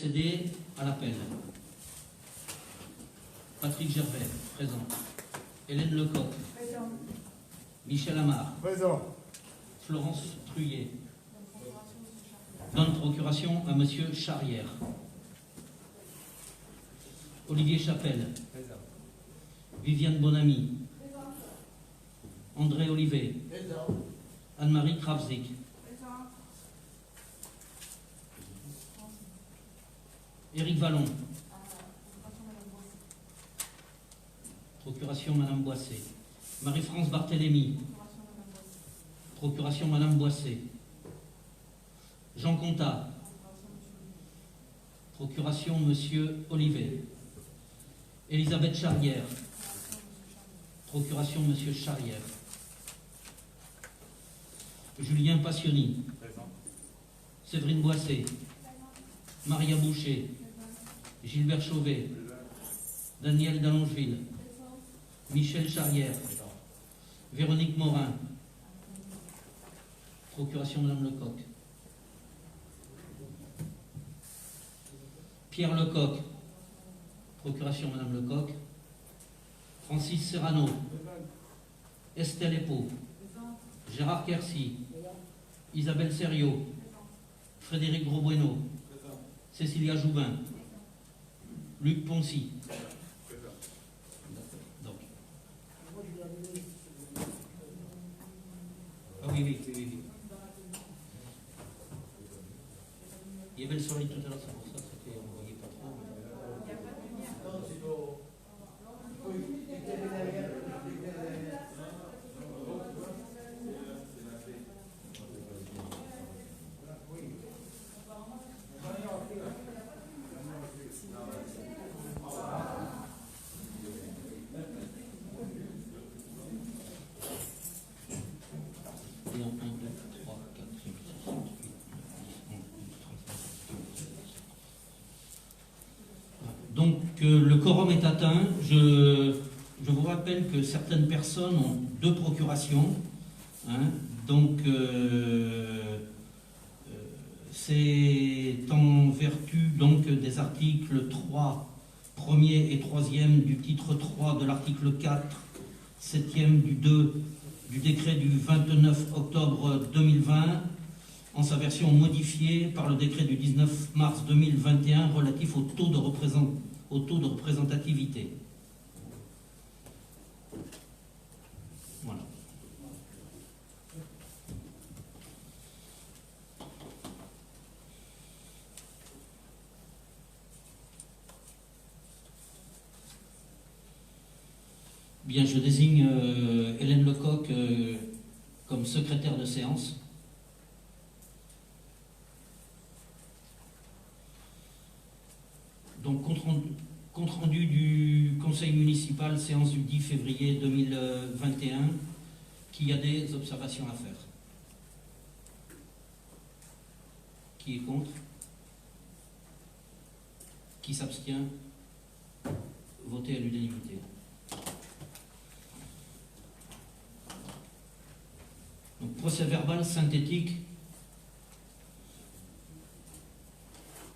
Cédé à l'appel. Patrick Gervais, présent. Hélène Lecoq. Présent. Michel Amar. Présent. Florence Truyet. Donne procuration à Monsieur Charrière. Olivier Chapelle. Présent. Viviane Bonamy. Présent. André Olivet. Présent. Anne-Marie Kravzik. Présent. Éric Vallon. Procuration Madame Boissé. Marie-France Barthélémy. Procuration Madame Boissé. Jean Contat. Procuration Monsieur Olivet. Elisabeth Charrière. Procuration Monsieur Charrière. Julien Passioni. Présent. Séverine Boissé. Maria Boucher. Gilbert Chauvet. Daniel Dallongeville. Michel Charrière. Véronique Morin. Procuration Madame Lecoq. Pierre Lecoq. Procuration Madame Lecoq. Francis Serrano. Estelle Epo. Gérard Quercy. Isabelle Serriot. Frédéric Grosbueno. Cécilia Joubin. Luc Poncy. Donc. Ah oui. Il y avait le solide tout à l'heure, c'est pour ça que c'était, on ne voyait pas trop. Et en 1, 2, 3, 4, 5, 6, 7, 8, 9, 10, 11, 12, 13. Donc le quorum est atteint. Je vous rappelle que certaines personnes ont 2 procurations. Hein. Donc c'est en vertu donc des articles 3, 1er et 3e du titre 3 de l'article 4, 7e du 2 du décret du 29 octobre 2020, en sa version modifiée par le décret du 19 mars 2021 relatif au taux de représentativité. Voilà. Bien, je désigne Hélène Lecoq comme secrétaire de séance. Donc, compte rendu du conseil municipal, séance du 10 février 2021, qui a des observations à faire. Qui est contre? Qui s'abstient? Voté à l'unanimité. Donc, procès verbal synthétique.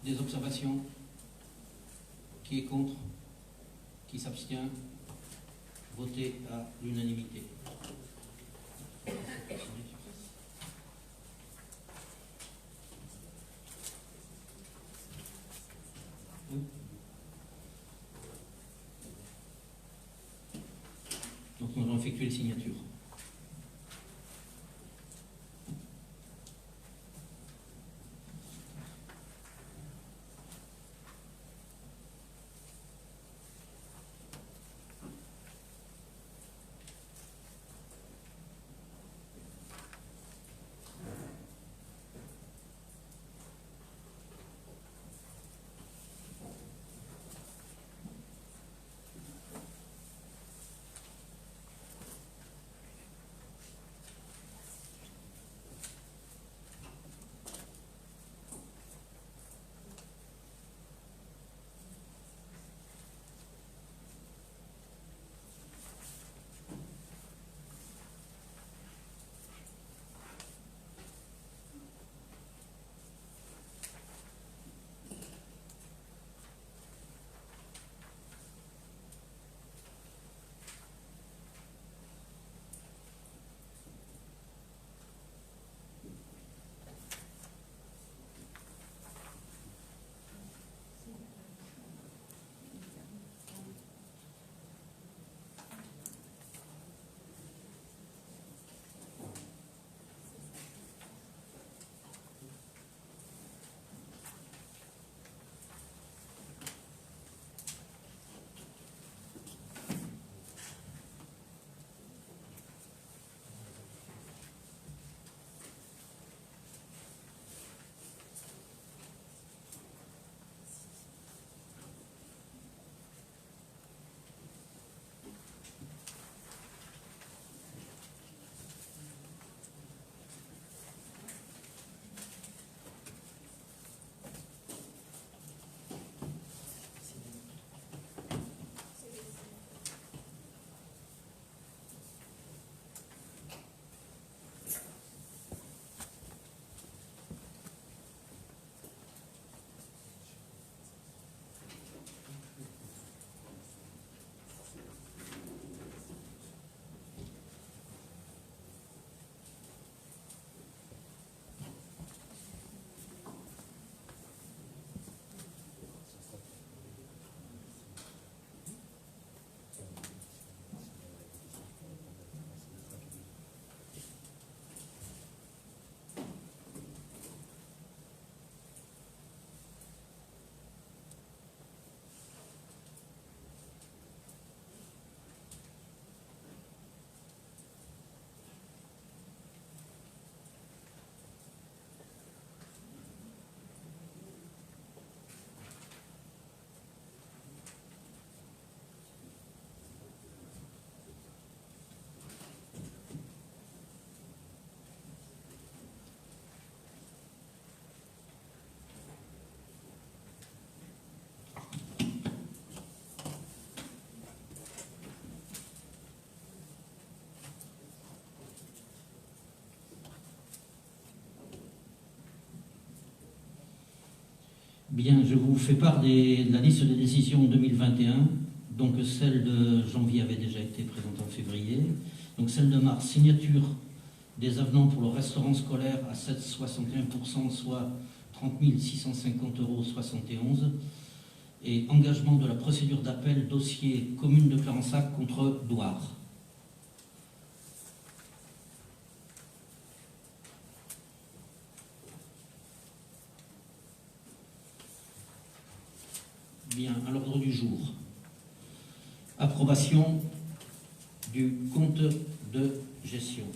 Des observations? Qui est contre? Qui s'abstient? Voté à l'unanimité. Donc nous allons effectuer les signatures. Bien, je vous fais part de la liste des décisions 2021. Donc celle de janvier avait déjà été présentée en février. Donc celle de mars, signature des avenants pour le restaurant scolaire à 7,61%, soit 30 650,71 €. Et engagement de la procédure d'appel dossier commune de Clarensac contre Douar. Bien, à l'ordre du jour. Approbation du compte de gestion.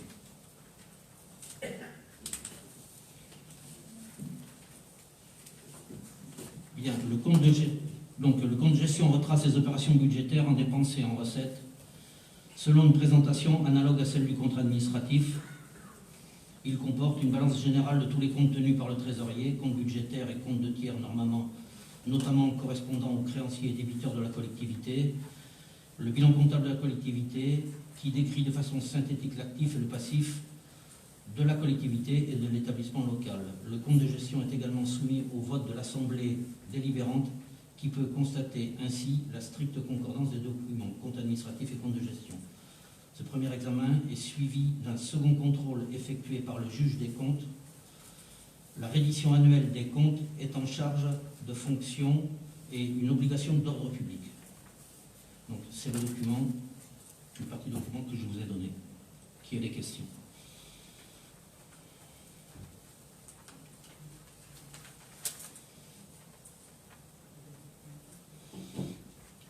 Bien, le compte de gestion retrace les opérations budgétaires en dépenses et en recettes selon une présentation analogue à celle du compte administratif. Il comporte une balance générale de tous les comptes tenus par le trésorier, comptes budgétaires et comptes de tiers notamment correspondant aux créanciers et débiteurs de la collectivité, le bilan comptable de la collectivité qui décrit de façon synthétique l'actif et le passif de la collectivité et de l'établissement local. Le compte de gestion est également soumis au vote de l'Assemblée délibérante qui peut constater ainsi la stricte concordance des documents, compte administratif et compte de gestion. Ce premier examen est suivi d'un second contrôle effectué par le juge des comptes. La reddition annuelle des comptes est en charge de fonctions et une obligation d'ordre public. Donc c'est le document, une partie du document que je vous ai donné, qui est les questions.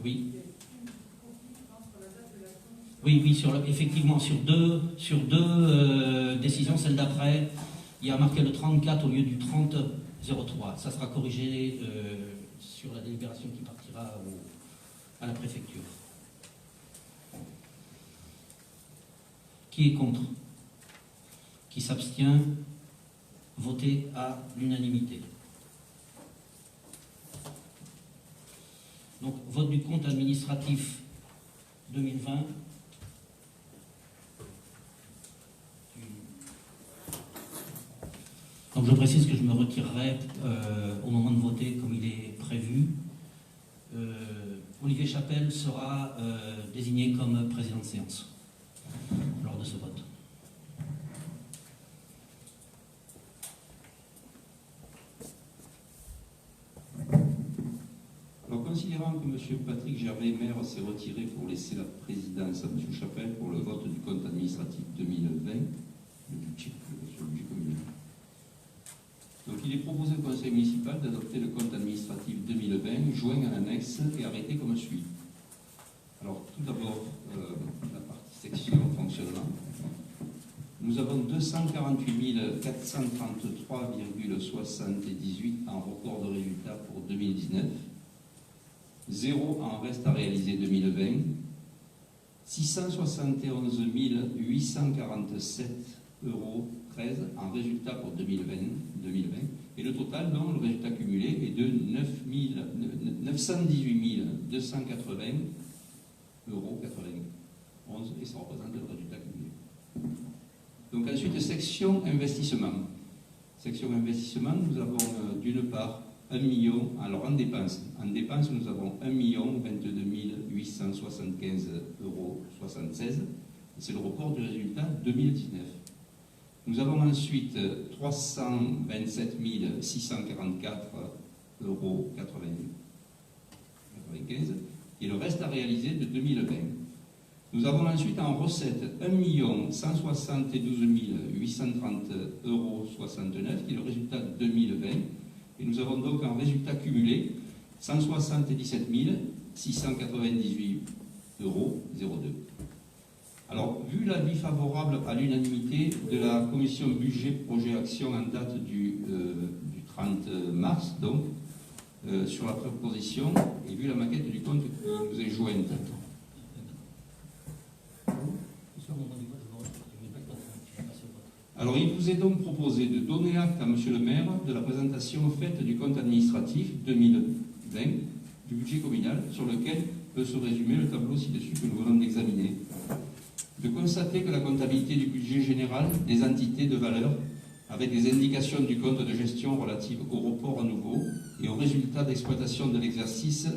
Oui. Oui, effectivement, sur deux décisions, celle d'après, il y a marqué le 34 au lieu du 30-03. Ça sera corrigé sur la délibération qui partira à la préfecture. Qui est contre? Qui s'abstient? Voté à l'unanimité. Donc, vote du compte administratif 2020. Donc, je précise que je me retirerai au moment de voter comme il est prévu. Olivier Chapelle sera désigné comme président de séance lors de ce vote. Alors, considérant que M. Patrick Gervais, maire, s'est retiré pour laisser la présidence à M. Chapelle pour le vote du compte administratif 2020, sur le budget communal. Donc, il est proposé au conseil municipal d'adopter le compte administratif 2020, joint à l'annexe et arrêté comme suit. Alors, tout d'abord, la partie section fonctionnement. Nous avons 248 433,78 en report de résultats pour 2019, 0 en reste à réaliser 2020, 671 847,13 € en résultat pour 2020, et le total, non, le résultat cumulé est de 918 280,91 €, et ça représente le résultat cumulé. Donc ensuite, section investissement. Section investissement, nous avons d'une part 1 million, alors en dépenses, nous avons 1 022 875,76 €, c'est le report du résultat 2019. Nous avons ensuite 327 644,95 € et le reste à réaliser de 2020. Nous avons ensuite en recette 1 172 830,69 € qui est le résultat de 2020. Et nous avons donc un résultat cumulé 177 698,02 €. Alors, vu l'avis favorable à l'unanimité de la commission budget projet action en date du 30 mars, donc, sur la proposition, et vu la maquette du compte qui nous est jointe. Alors, il vous est donc proposé de donner acte à M. le maire de la présentation faite du compte administratif 2020 du budget communal, sur lequel peut se résumer le tableau ci-dessus que nous venons d'examiner. De constater que la comptabilité du budget général des entités de valeur, avec les indications du compte de gestion relatives au report à nouveau, et aux résultats d'exploitation de l'exercice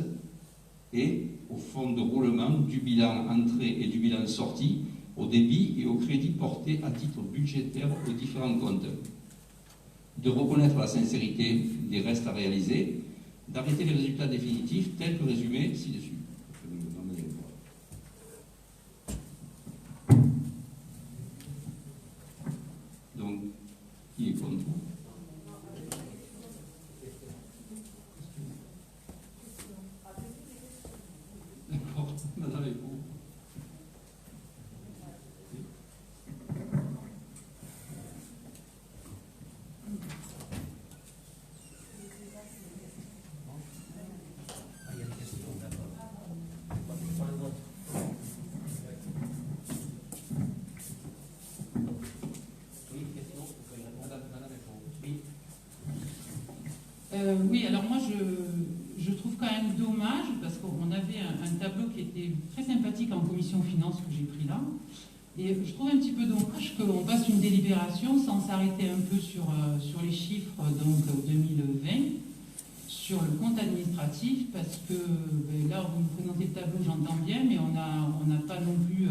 et au fonds de roulement du bilan entrée et du bilan sortie, au débit et au crédit porté à titre budgétaire aux différents comptes, de reconnaître la sincérité des restes à réaliser, d'arrêter les résultats définitifs tels que résumés ci-dessus. Donc, qui est contre? D'accord, madame est pour. Oui, alors moi je trouve quand même dommage, parce qu'on avait un tableau qui était très sympathique en commission finance que j'ai pris là, et je trouve un petit peu dommage qu'on fasse une délibération sans s'arrêter un peu sur les chiffres donc 2020, sur le compte administratif, parce que là vous me présentez le tableau, j'entends bien, mais on n'a pas non plus,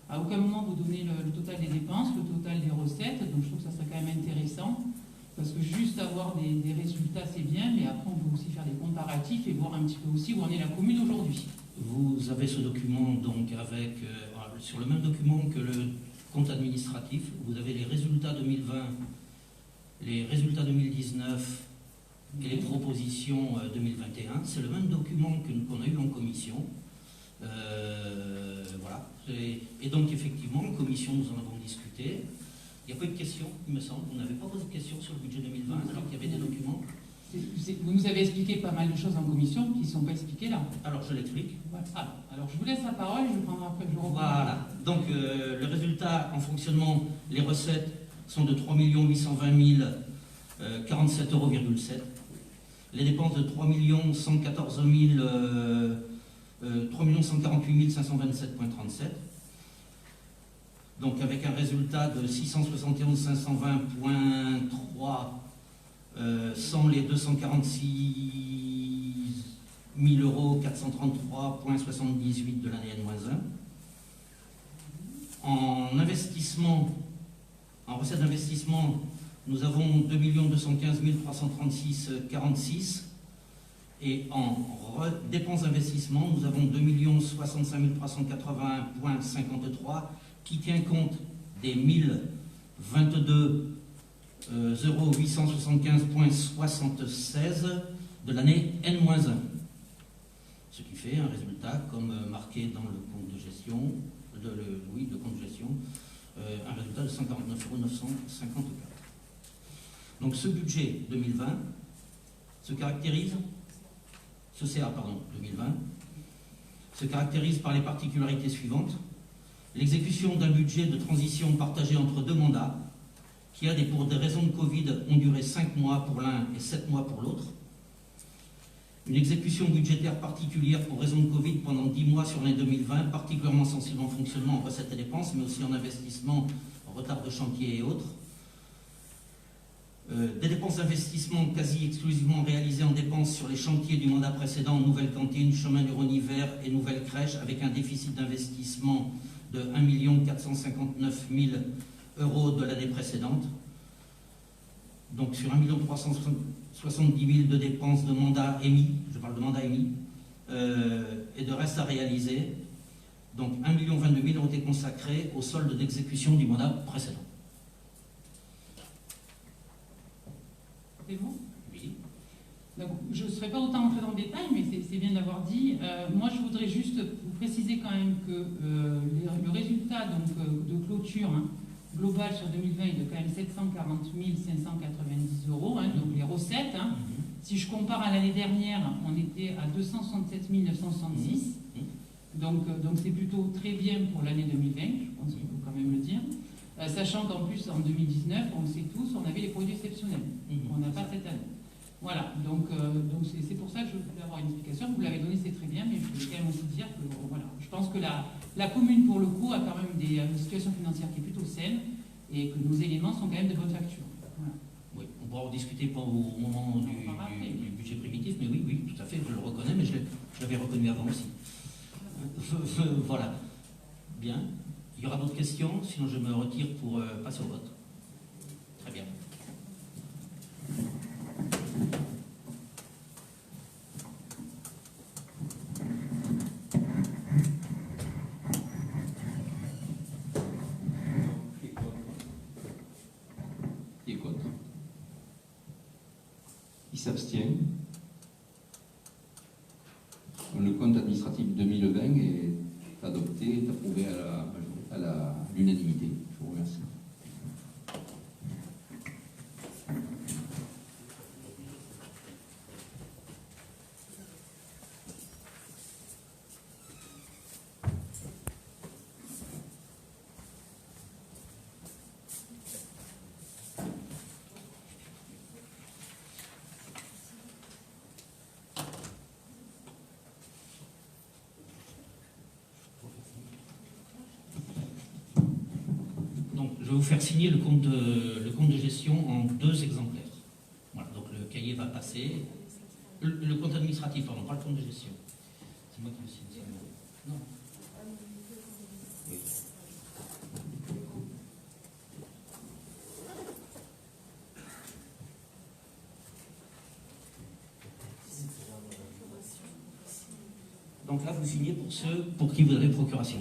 à aucun moment vous donnez le total des dépenses, le total des recettes, donc je trouve que ça serait quand même intéressant. Parce que juste avoir des résultats, c'est bien, mais après, on peut aussi faire des comparatifs et voir un petit peu aussi où en est la commune aujourd'hui. Vous avez ce document, donc, avec, sur le même document que le compte administratif, vous avez les résultats 2020, les résultats 2019 et les propositions 2021. C'est le même document qu'on a eu en commission. Voilà. Et donc, effectivement, en commission, nous en avons discuté. Il n'y a pas eu de questions, il me semble. Vous n'avez pas posé de questions sur le budget 2020, alors qu'il y avait des documents. Vous nous avez expliqué pas mal de choses en commission qui ne sont pas expliquées là. Alors, je l'explique. Voilà. Alors, je vous laisse la parole et je prendrai après. Voilà. Donc, le résultat en fonctionnement, les recettes sont de 3 820 047,7 €. Les dépenses de 3 148 527,37 €. Donc avec un résultat de 671 520,3 sans les 246 433,78 € de l'année N-1. En investissement, en recette d'investissement, nous avons 2 215 336,46 €. Et en dépenses d'investissement, nous avons 2 65 381,53 € qui tient compte des 1022 875,76 € de l'année N-1. Ce qui fait un résultat, comme marqué dans le compte de gestion, le compte de gestion, un résultat de 149 954 €. Donc ce budget 2020 se caractérise, ce CA, pardon, 2020, se caractérise par les particularités suivantes. L'exécution d'un budget de transition partagé entre deux mandats, qui pour des raisons de Covid, ont duré 5 mois pour l'un et 7 mois pour l'autre. Une exécution budgétaire particulière pour raison de Covid pendant 10 mois sur l'année 2020, particulièrement sensible en fonctionnement, en recettes et dépenses, mais aussi en investissement, en retard de chantier et autres. Des dépenses d'investissement quasi exclusivement réalisées en dépenses sur les chantiers du mandat précédent, nouvelle cantine, chemin du Rhône hiver et nouvelle crèche, avec un déficit d'investissement de 1 459 000 € de l'année précédente. Donc sur 1 370 000 de dépenses de mandat émis, je parle de mandat émis, et de reste à réaliser. Donc 1 022 000 ont été consacrés au solde d'exécution du mandat précédent. C'est bon ? Oui. Donc, je ne serai pas autant entré dans le détail, mais c'est bien d'avoir dit. Moi, je voudrais juste vous préciser quand même que le résultat donc, de clôture global sur 2020 est de quand même 740 590 €, donc les recettes. Si je compare à l'année dernière, on était à 267 966. Donc c'est plutôt très bien pour l'année 2020, je pense qu'il faut quand même le dire. Sachant qu'en plus, en 2019, on le sait tous, on avait les produits exceptionnels. On n'a pas cette année. Voilà, donc c'est pour ça que je voulais avoir une explication. Vous l'avez donné, c'est très bien, mais je voulais quand même aussi dire que voilà, je pense que la commune, pour le coup, a quand même une situation financière qui est plutôt saine et que nos éléments sont quand même de bonne facture. Voilà. Oui, on pourra en discuter au moment du budget primitif, mais oui, oui, tout à fait, je le reconnais, mais je l'avais reconnu avant aussi. Voilà. Bien. Il y aura d'autres questions, sinon je me retire pour passer au vote. Très bien. Qui est contre? Qui s'abstient? Le compte administratif 2020 est adopté, est approuvé à l'unanimité. Je vous remercie. Donc, je vais vous faire signer le compte de gestion en 2 exemplaires. Voilà, donc le cahier va passer. Le compte administratif, pardon, pas le compte de gestion. C'est moi qui le signe. Non. Oui. Donc là, vous signez pour ceux pour qui vous avez procuration.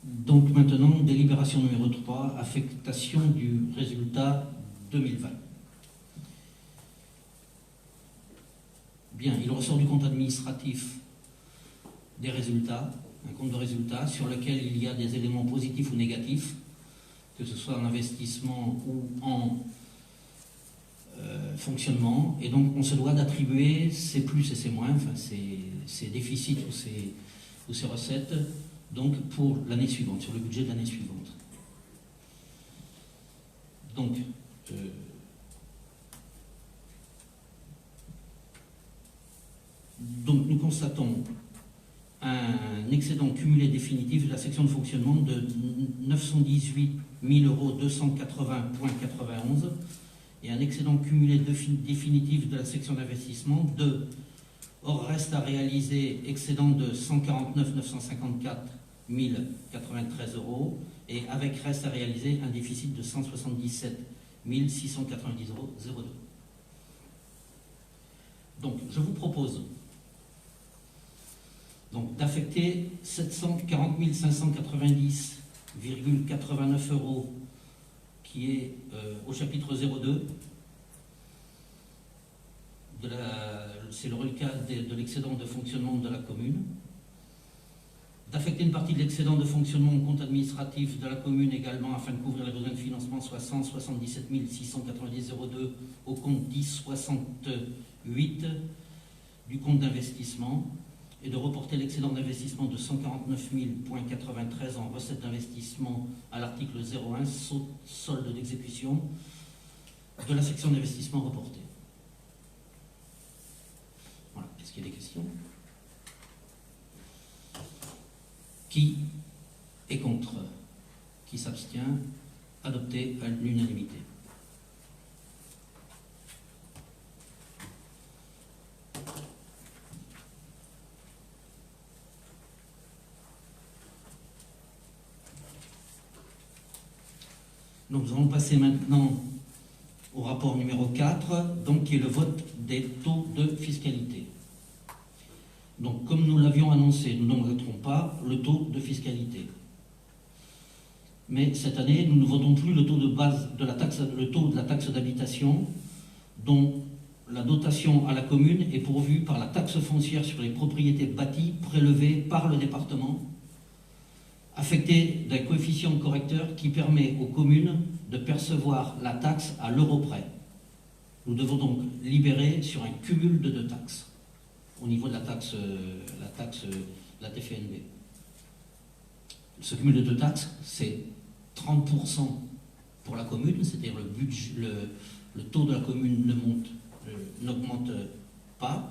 Donc maintenant, délibération numéro 3, affectation du résultat 2020. Bien, il ressort du compte administratif des résultats, un compte de résultats sur lequel il y a des éléments positifs ou négatifs, que ce soit en investissement ou en fonctionnement, et donc on se doit d'attribuer ses plus et ses moins, enfin ses déficits ou ses recettes, donc pour l'année suivante, sur le budget de l'année suivante. Donc, nous constatons un excédent cumulé définitif de la section de fonctionnement de 918 280,91 et un excédent cumulé définitif de la section d'investissement de, hors reste à réaliser, excédent de 149 954,93 euros et avec reste à réaliser un déficit de 177 690,02 euros. Donc je vous propose d'affecter 740 590,89 euros qui est au chapitre 02. C'est le reliquat de l'excédent de fonctionnement de la commune. D'affecter une partie de l'excédent de fonctionnement au compte administratif de la commune également afin de couvrir les besoins de financement, soit 177 690,02 au compte 1068 du compte d'investissement, et de reporter l'excédent d'investissement de 149 000,93 en recette d'investissement à l'article 01, solde d'exécution de la section d'investissement reportée. Voilà, est-ce qu'il y a des questions? Qui est contre? Qui s'abstient? Adopté à l'unanimité. Donc nous allons passer maintenant au rapport numéro 4, donc, qui est le vote des taux de fiscalité. Donc comme nous l'avions annoncé, nous ne voterons pas le taux de fiscalité. Mais cette année, nous ne votons plus le taux de base de la taxe, le taux de la taxe d'habitation, dont la dotation à la commune est pourvue par la taxe foncière sur les propriétés bâties prélevée par le département, affecté d'un coefficient correcteur qui permet aux communes de percevoir la taxe à l'euro près. Nous devons donc libérer sur un cumul de deux taxes au niveau de la TFNB. Ce cumul de deux taxes, c'est 30% pour la commune, c'est-à-dire le taux de la commune n'augmente pas,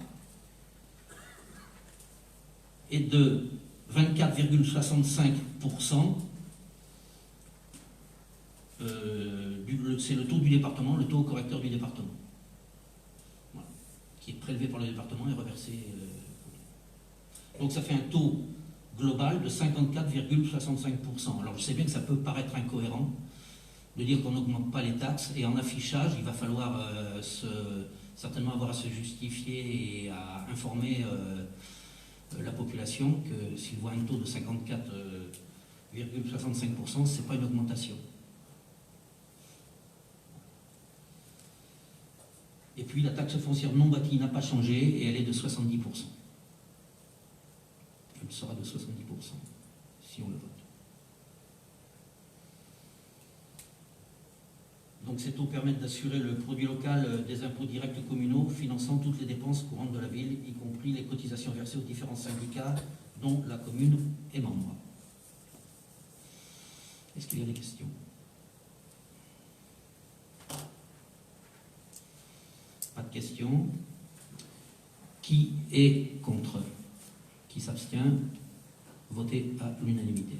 et de 24,65%, c'est le taux du département, le taux correcteur du département, voilà, qui est prélevé par le département et reversé. Donc ça fait un taux global de 54,65%. Alors je sais bien que ça peut paraître incohérent de dire qu'on n'augmente pas les taxes, et en affichage, il va falloir certainement avoir à se justifier et à informer la population que s'ils voient un taux de 54,65%, ce n'est pas une augmentation. Et puis la taxe foncière non bâtie n'a pas changé et elle est de 70%. Elle sera de 70% si on le vote. Donc ces taux permettent d'assurer le produit local des impôts directs communaux, finançant toutes les dépenses courantes de la ville, y compris les cotisations versées aux différents syndicats dont la commune est membre. Est-ce qu'il y a des questions? Pas de questions. Qui est contre? Qui s'abstient? Voté à l'unanimité.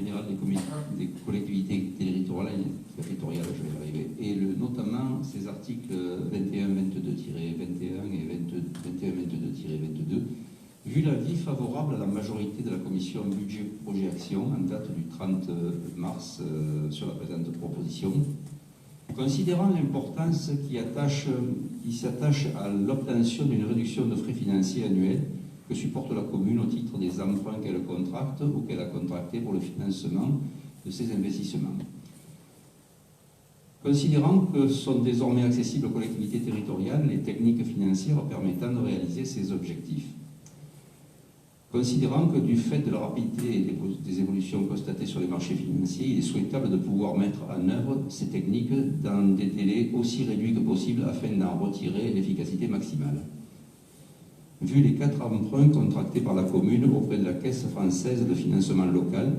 général des collectivités territoriales, je vais y arriver, et notamment ces articles 21-22-21 et 21-22-22, vu l'avis favorable à la majorité de la commission budget projet action en date du 30 mars sur la présente proposition, considérant l'importance qui s'attache à l'obtention d'une réduction de frais financiers annuels que supporte la commune au titre des emprunts qu'elle contracte ou qu'elle a contractés pour le financement de ses investissements. Considérant que sont désormais accessibles aux collectivités territoriales les techniques financières permettant de réaliser ces objectifs. Considérant que du fait de la rapidité des évolutions constatées sur les marchés financiers, il est souhaitable de pouvoir mettre en œuvre ces techniques dans des délais aussi réduits que possible afin d'en retirer l'efficacité maximale. Vu les 4 emprunts contractés par la commune auprès de la Caisse française de financement local,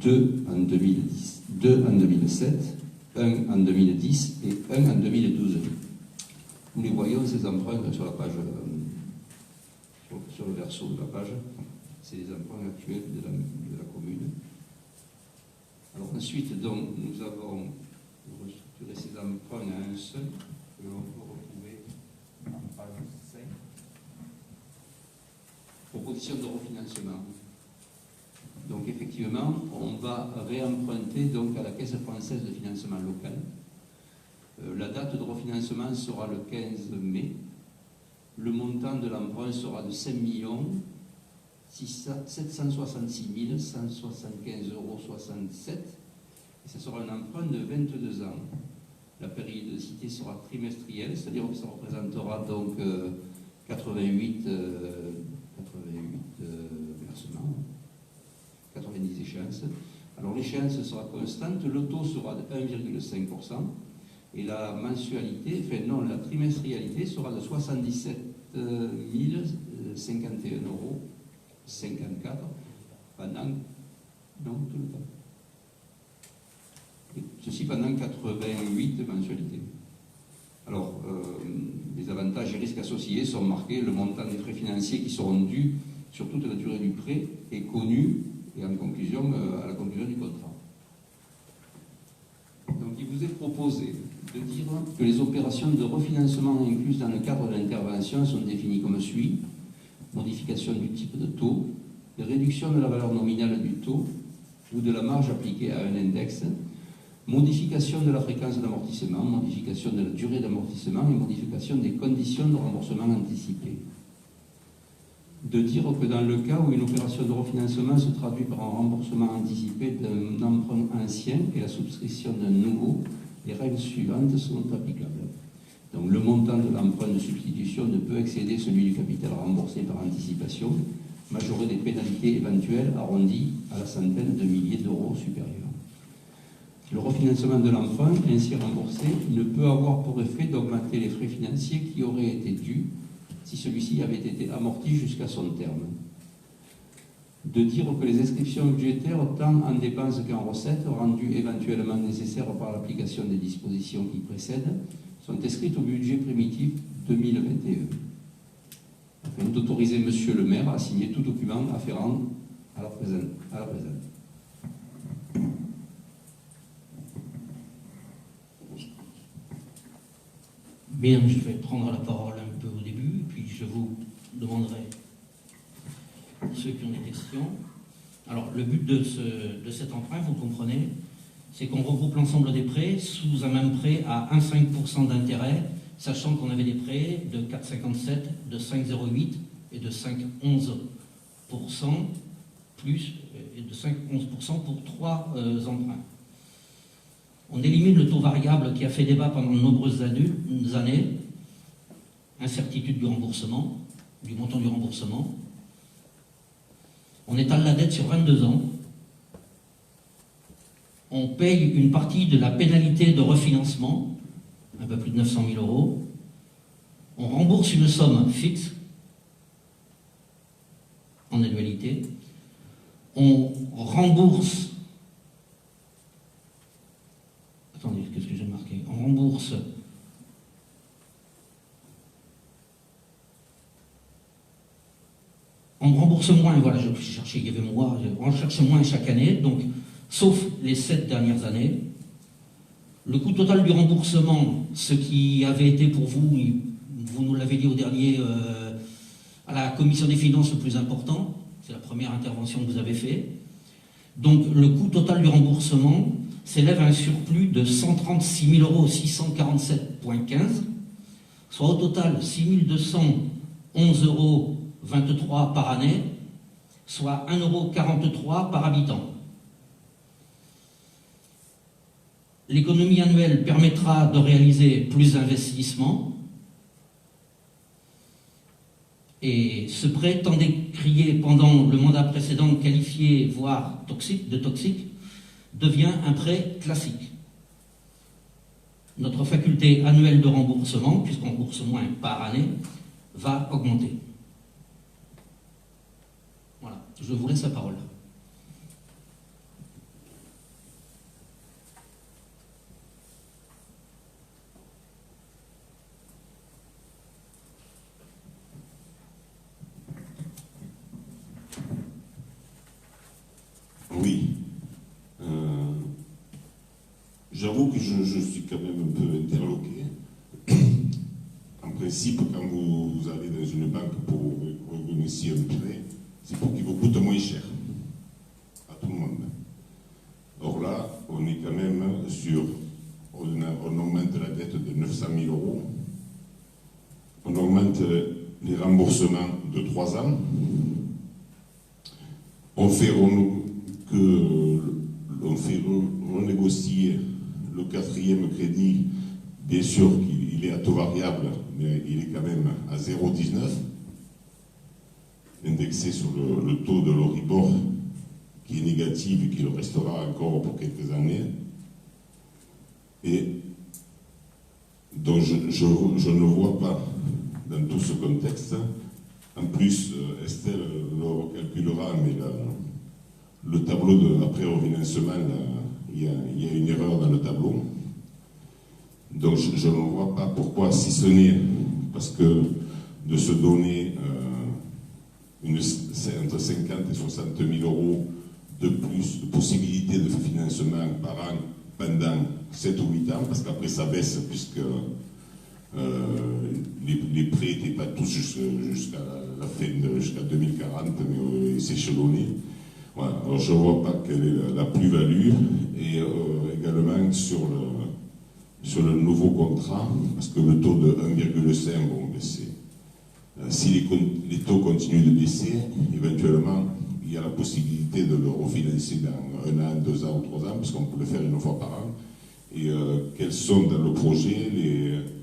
2 en 2010, 2 en 2007, 1 en 2010 et 1 en 2012. Nous les voyons, ces emprunts, sur la page, sur le verso de la page. C'est les emprunts actuels de la commune. Alors ensuite, donc, nous avons restructuré ces emprunts à un seul, que l'on peut retrouver en page 5. Proposition de refinancement. Donc effectivement, on va réemprunter donc à la Caisse française de financement local. La date de refinancement sera le 15 mai. Le montant de l'emprunt sera de 5 766 175,67 €. Et ce sera un emprunt de 22 ans. La périodicité sera trimestrielle, c'est-à-dire que ça représentera donc 88 versements, 90 échéances. Alors l'échéance sera constante, le taux sera de 1,5% et la mensualité, la trimestrialité sera de 77 051,54 € pendant, tout le temps. Et ceci pendant 88 mensualités. Alors, les avantages et risques associés sont marqués, le montant des frais financiers qui seront dus sur toute la durée du prêt est connu, et en conclusion, à la conclusion du contrat. Donc, il vous est proposé de dire que les opérations de refinancement incluses dans le cadre de l'intervention sont définies comme suit: modification du type de taux, réduction de la valeur nominale du taux ou de la marge appliquée à un index, modification de la fréquence d'amortissement, modification de la durée d'amortissement et modification des conditions de remboursement anticipé. De dire que dans le cas où une opération de refinancement se traduit par un remboursement anticipé d'un emprunt ancien et la souscription d'un nouveau, les règles suivantes sont applicables. Donc le montant de l'emprunt de substitution ne peut excéder celui du capital remboursé par anticipation, majoré des pénalités éventuelles arrondies à la centaine de milliers d'euros supérieurs. Le refinancement de l'emprunt ainsi remboursé ne peut avoir pour effet d'augmenter les frais financiers qui auraient été dus si celui-ci avait été amorti jusqu'à son terme. De dire que les inscriptions budgétaires, tant en dépenses qu'en recettes, rendues éventuellement nécessaires par l'application des dispositions qui précèdent, sont inscrites au budget primitif 2021. Afin d'autoriser Monsieur le maire à signer tout document afférent à la présente. Bien, je vais prendre la parole un peu au début, puis je vous demanderai, ceux qui ont des questions. Alors, le but de cet emprunt, vous comprenez, c'est qu'on regroupe l'ensemble des prêts sous un même prêt à 1,5% d'intérêt, sachant qu'on avait des prêts de 4,57, de 5,08 et de 5,11%, plus et de 5,11% pour 3 emprunts. On élimine le taux variable qui a fait débat pendant de nombreuses années, incertitude du remboursement, du montant du remboursement. On étale la dette sur 22 ans. On paye une partie de la pénalité de refinancement, un peu plus de 900 000 €. On rembourse une somme fixe en annualité. On rembourse... Attendez, qu'est-ce que j'ai marqué? On rembourse... On rembourse moins, voilà, je cherchais, il y avait moi, on cherche moins chaque année, donc sauf les 7 dernières années. Le coût total du remboursement, ce qui avait été pour vous, vous nous l'avez dit au dernier, à la commission des finances, le plus important, c'est la première intervention que vous avez faite. Donc le coût total du remboursement s'élève à un surplus de 136 647,15 €, soit au total 6 211,23 € par année, soit 1,43 € par habitant. L'économie annuelle permettra de réaliser plus d'investissements. Et ce prêt tant décrié pendant le mandat précédent, qualifié voire toxique, devient un prêt classique. Notre faculté annuelle de remboursement, puisqu'on rembourse moins par année, va augmenter. Voilà, je vous laisse la parole. Oui. J'avoue que je suis quand même un peu interloqué. En principe, quand vous allez dans une banque pour renégocier un prêt, c'est pour qu'il vous coûte moins cher à tout le monde. Or là, on est quand même sur... On augmente la dette de 900 000 €. On augmente les remboursements de 3 ans. On fait renégocier le 4e crédit. Bien sûr qu'il est à taux variable, mais il est quand même à 0,19, indexé sur le taux de l'Euribor, qui est négatif et qui le restera encore pour quelques années. Et donc je ne vois pas, dans tout ce contexte, en plus, Estelle le recalculera, mais le tableau de l'après-refinancement, il y a une erreur dans le tableau. Donc je ne vois pas pourquoi, si ce n'est parce que de se donner entre 50 et 60 000 € de plus de possibilités de financement par an pendant 7 ou 8 ans, parce qu'après ça baisse puisque les prêts n'étaient pas tous jusqu'à la fin, jusqu'à 2040, mais s'échelonner. Voilà. Alors je ne vois pas quelle est la plus-value, et également sur le nouveau contrat, parce que le taux de 1,5, bon, ben si les taux continuent de baisser, éventuellement, il y a la possibilité de le refinancer dans 1 an, 2 ans ou 3 ans, parce qu'on peut le faire 1 fois par an. Et quels sont dans le projet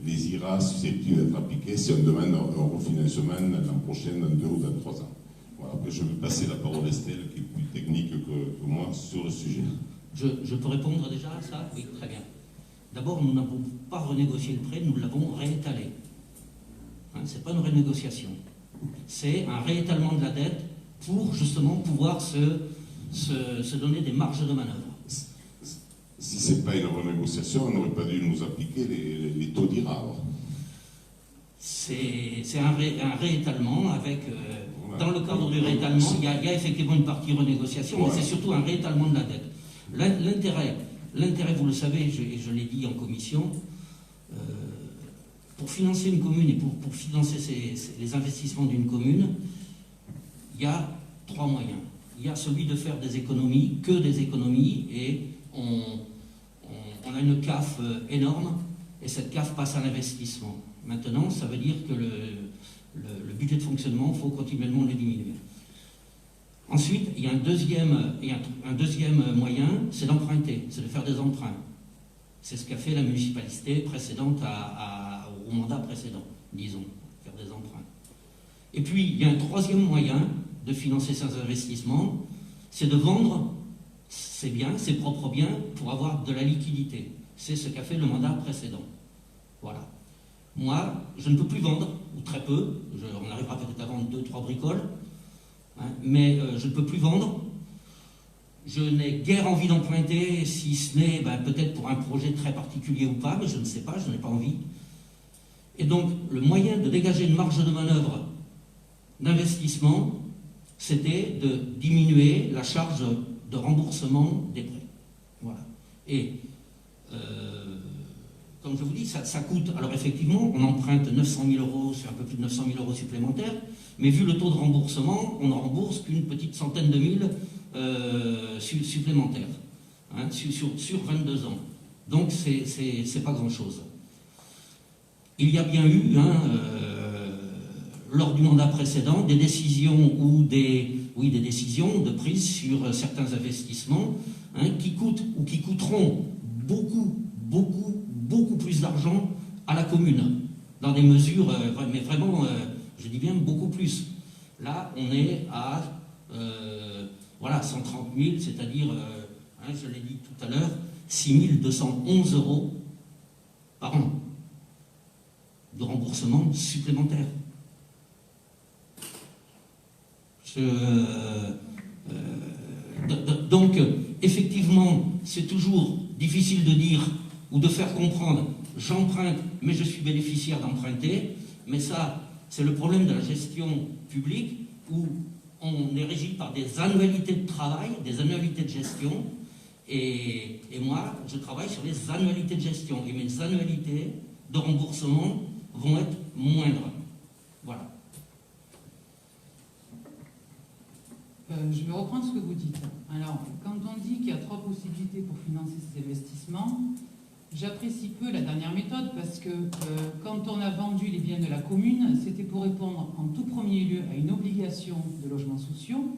les IRA susceptibles d'être appliqués si on demande un refinancement l'an prochain, dans 2 ou dans 3 ans. Voilà. Après, je vais passer la parole à Estelle, qui est plus technique que moi sur le sujet. Je peux répondre déjà à ça? Oui, très bien. D'abord, nous n'avons pas renégocié le prêt, nous l'avons réétalé. Hein, ce n'est pas une renégociation. C'est un réétalement de la dette pour justement pouvoir se donner des marges de manœuvre. Si ce n'est pas une renégociation, on n'aurait pas dû nous appliquer les taux d'IRA. C'est un réétalement avec... Dans le cadre du réétalement, il y a effectivement une partie renégociation, mais c'est surtout un réétalement de la dette. L'intérêt, vous le savez, je l'ai dit en commission, pour financer une commune et pour financer les investissements d'une commune, il y a 3 moyens. Il y a celui de faire des économies, que des économies, et on a une CAF énorme, et cette CAF passe à l'investissement. Maintenant, ça veut dire que le budget de fonctionnement, il faut continuellement le diminuer. Ensuite, il y a un deuxième moyen, c'est d'emprunter, c'est de faire des emprunts. C'est ce qu'a fait la municipalité précédente au mandat précédent, disons, faire des emprunts. Et puis, il y a un 3e moyen de financer ces investissements, c'est de vendre ses biens, ses propres biens, pour avoir de la liquidité. C'est ce qu'a fait le mandat précédent. Voilà. Moi, je ne peux plus vendre, ou très peu, on arrivera peut-être à vendre 2-3 bricoles, hein, mais je ne peux plus vendre. Je n'ai guère envie d'emprunter, si ce n'est peut-être pour un projet très particulier ou pas, mais je ne sais pas, je n'ai pas envie. Et donc, le moyen de dégager une marge de manœuvre d'investissement, c'était de diminuer la charge de remboursement des prêts. Et comme je vous dis, ça coûte. Alors effectivement, on emprunte 900 000 euros, c'est un peu plus de 900 000 euros supplémentaires, mais vu le taux de remboursement, on ne rembourse qu'une petite centaine de mille supplémentaires, hein, sur 22 ans. Donc c'est pas grand-chose. Il y a bien eu, lors du mandat précédent, des décisions des décisions de prise sur certains investissements, hein, qui coûtent ou qui coûteront beaucoup plus d'argent à la commune, dans des mesures, mais vraiment, je dis bien beaucoup plus. Là, on est à 130 000, c'est-à-dire, je l'ai dit tout à l'heure, 6 211 euros par an de remboursement supplémentaire. Donc, effectivement, c'est toujours difficile de dire ou de faire comprendre « j'emprunte, mais je suis bénéficiaire d'emprunter », mais ça, c'est le problème de la gestion publique où on est régi par des annualités de travail, des annualités de gestion, et moi, je travaille sur les annualités de gestion, et mes annualités de remboursement vont être moindres. Voilà. Je vais reprendre ce que vous dites. Alors, quand on dit qu'il y a 3 possibilités pour financer ces investissements, j'apprécie peu la dernière méthode parce que quand on a vendu les biens de la commune, c'était pour répondre en tout premier lieu à une obligation de logements sociaux.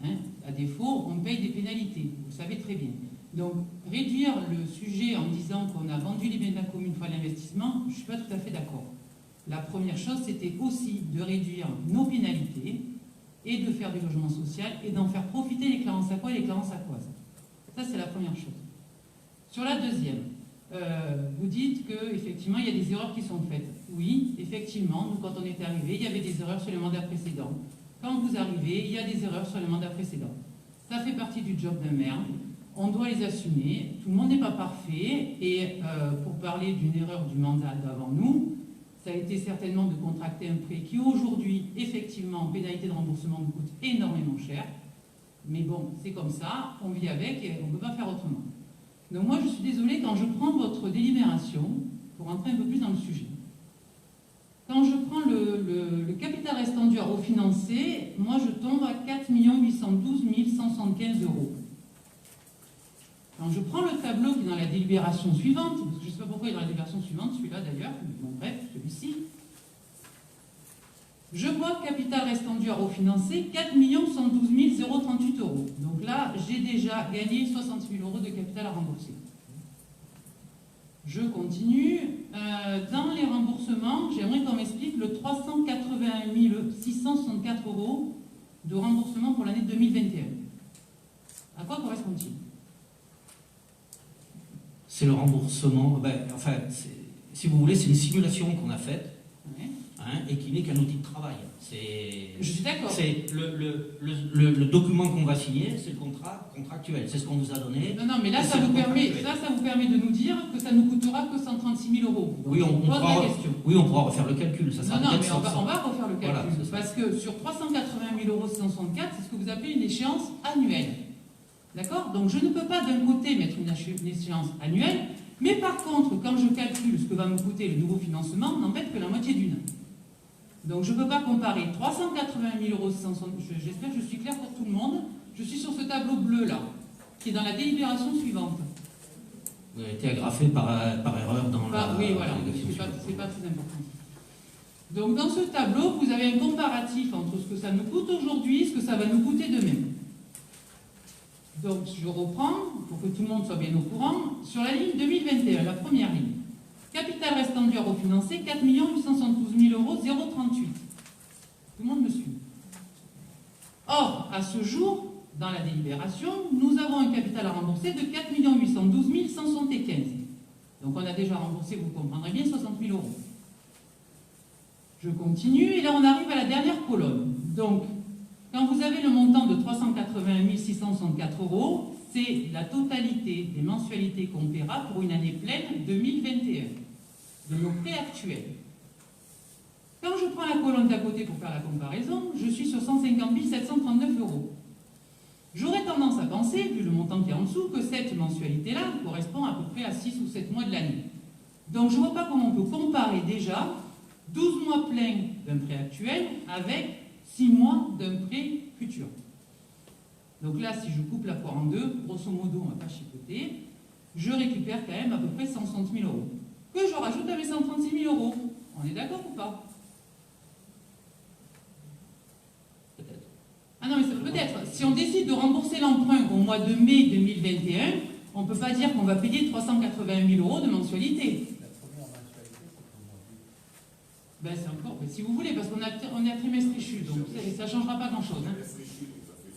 Hein, à défaut, on paye des pénalités, vous le savez très bien. Donc, réduire le sujet en disant qu'on a vendu les biens de la commune pour l'investissement, je ne suis pas tout à fait d'accord. La première chose, c'était aussi de réduire nos pénalités et de faire du logement social et d'en faire profiter les Clarence-Saccois et les Clarence-Saccoises. Ça, c'est la première chose. Sur la deuxième, vous dites qu'effectivement, il y a des erreurs qui sont faites. Oui, effectivement, nous, quand on est arrivé, il y avait des erreurs sur les mandats précédents. Quand vous arrivez, il y a des erreurs sur les mandats précédents. Ça fait partie du job d'un maire. On doit les assumer. Tout le monde n'est pas parfait. Et pour parler d'une erreur du mandat d'avant nous, ça a été certainement de contracter un prêt qui aujourd'hui, effectivement, en pénalité de remboursement, nous coûte énormément cher. Mais bon, c'est comme ça, on vit avec et on ne peut pas faire autrement. Donc moi, je suis désolée, quand je prends votre délibération, pour rentrer un peu plus dans le sujet, quand je prends le capital restant dû à refinancer, moi je tombe à 4 812 175 euros. Quand je prends le tableau qui est dans la délibération suivante, parce que je ne sais pas pourquoi il est dans la délibération suivante, celui-là d'ailleurs, bon bref, celui-ci, je vois capital restant dû à refinancer 4 112 038 euros. Donc là, j'ai déjà gagné 60 000 euros de capital à rembourser. Je continue. Dans les remboursements, j'aimerais qu'on m'explique le 381 664 euros de remboursement pour l'année 2021. À quoi correspond-il? C'est le remboursement, si vous voulez, c'est une simulation qu'on a faite, Ouais. hein, et qui n'est qu'un outil de travail. Je suis d'accord. C'est le document qu'on va signer, c'est le contrat contractuel, c'est ce qu'on nous a donné. Non, mais là, ça vous permet de nous dire que ça ne nous coûtera que 136 000 euros. Oui, on pourra refaire le calcul. Ça sera mais peut-être on va refaire le calcul. Voilà, parce que sur 380 000 euros 664, c'est ce que vous appelez une échéance annuelle. D'accord? Donc je ne peux pas d'un côté mettre une échéance annuelle, mais par contre, quand je calcule ce que va me coûter le nouveau financement, n'en fait que la moitié d'une. Donc je ne peux pas comparer 380 000 euros 660. J'espère que je suis claire pour tout le monde. Je suis sur ce tableau bleu là, qui est dans la délibération suivante. Vous avez été agrafé par erreur dans la... Oui, voilà, c'est pas très important. Donc dans ce tableau, vous avez un comparatif entre ce que ça nous coûte aujourd'hui et ce que ça va nous coûter demain. Donc je reprends, pour que tout le monde soit bien au courant, sur la ligne 2021, la première ligne. Capital restant dû à refinancer, 4 872 000 euros, 0,38. Tout le monde me suit. Or, à ce jour, dans la délibération, nous avons un capital à rembourser de 4 812 175. Donc on a déjà remboursé, vous comprendrez bien, 60 000 euros. Je continue, et là on arrive à la dernière colonne. Donc, quand vous avez le montant de 380 664 euros, c'est la totalité des mensualités qu'on paiera pour une année pleine 2021, de nos prêts actuels. Quand je prends la colonne d'à côté pour faire la comparaison, je suis sur 150 739 euros. J'aurais tendance à penser, vu le montant qui est en dessous, que cette mensualité-là correspond à peu près à 6 ou 7 mois de l'année. Donc je ne vois pas comment on peut comparer déjà 12 mois pleins d'un prêt actuel avec 6 mois d'un prêt futur. Donc là, si je coupe la poire en deux, grosso modo, on ne va pas chipoter, je récupère quand même à peu près 160 000 euros. Que je rajoute à mes 136 000 euros. On est d'accord ou pas? Peut-être. Ah non, mais peut-être. Si on décide de rembourser l'emprunt au mois de mai 2021, on ne peut pas dire qu'on va payer 380 000 euros de mensualité. La première mensualité, c'est au mois d'août. Ben, c'est encore, ben, si vous voulez, parce qu'on est à trimestre échu, donc ça ne changera pas grand-chose. Hein.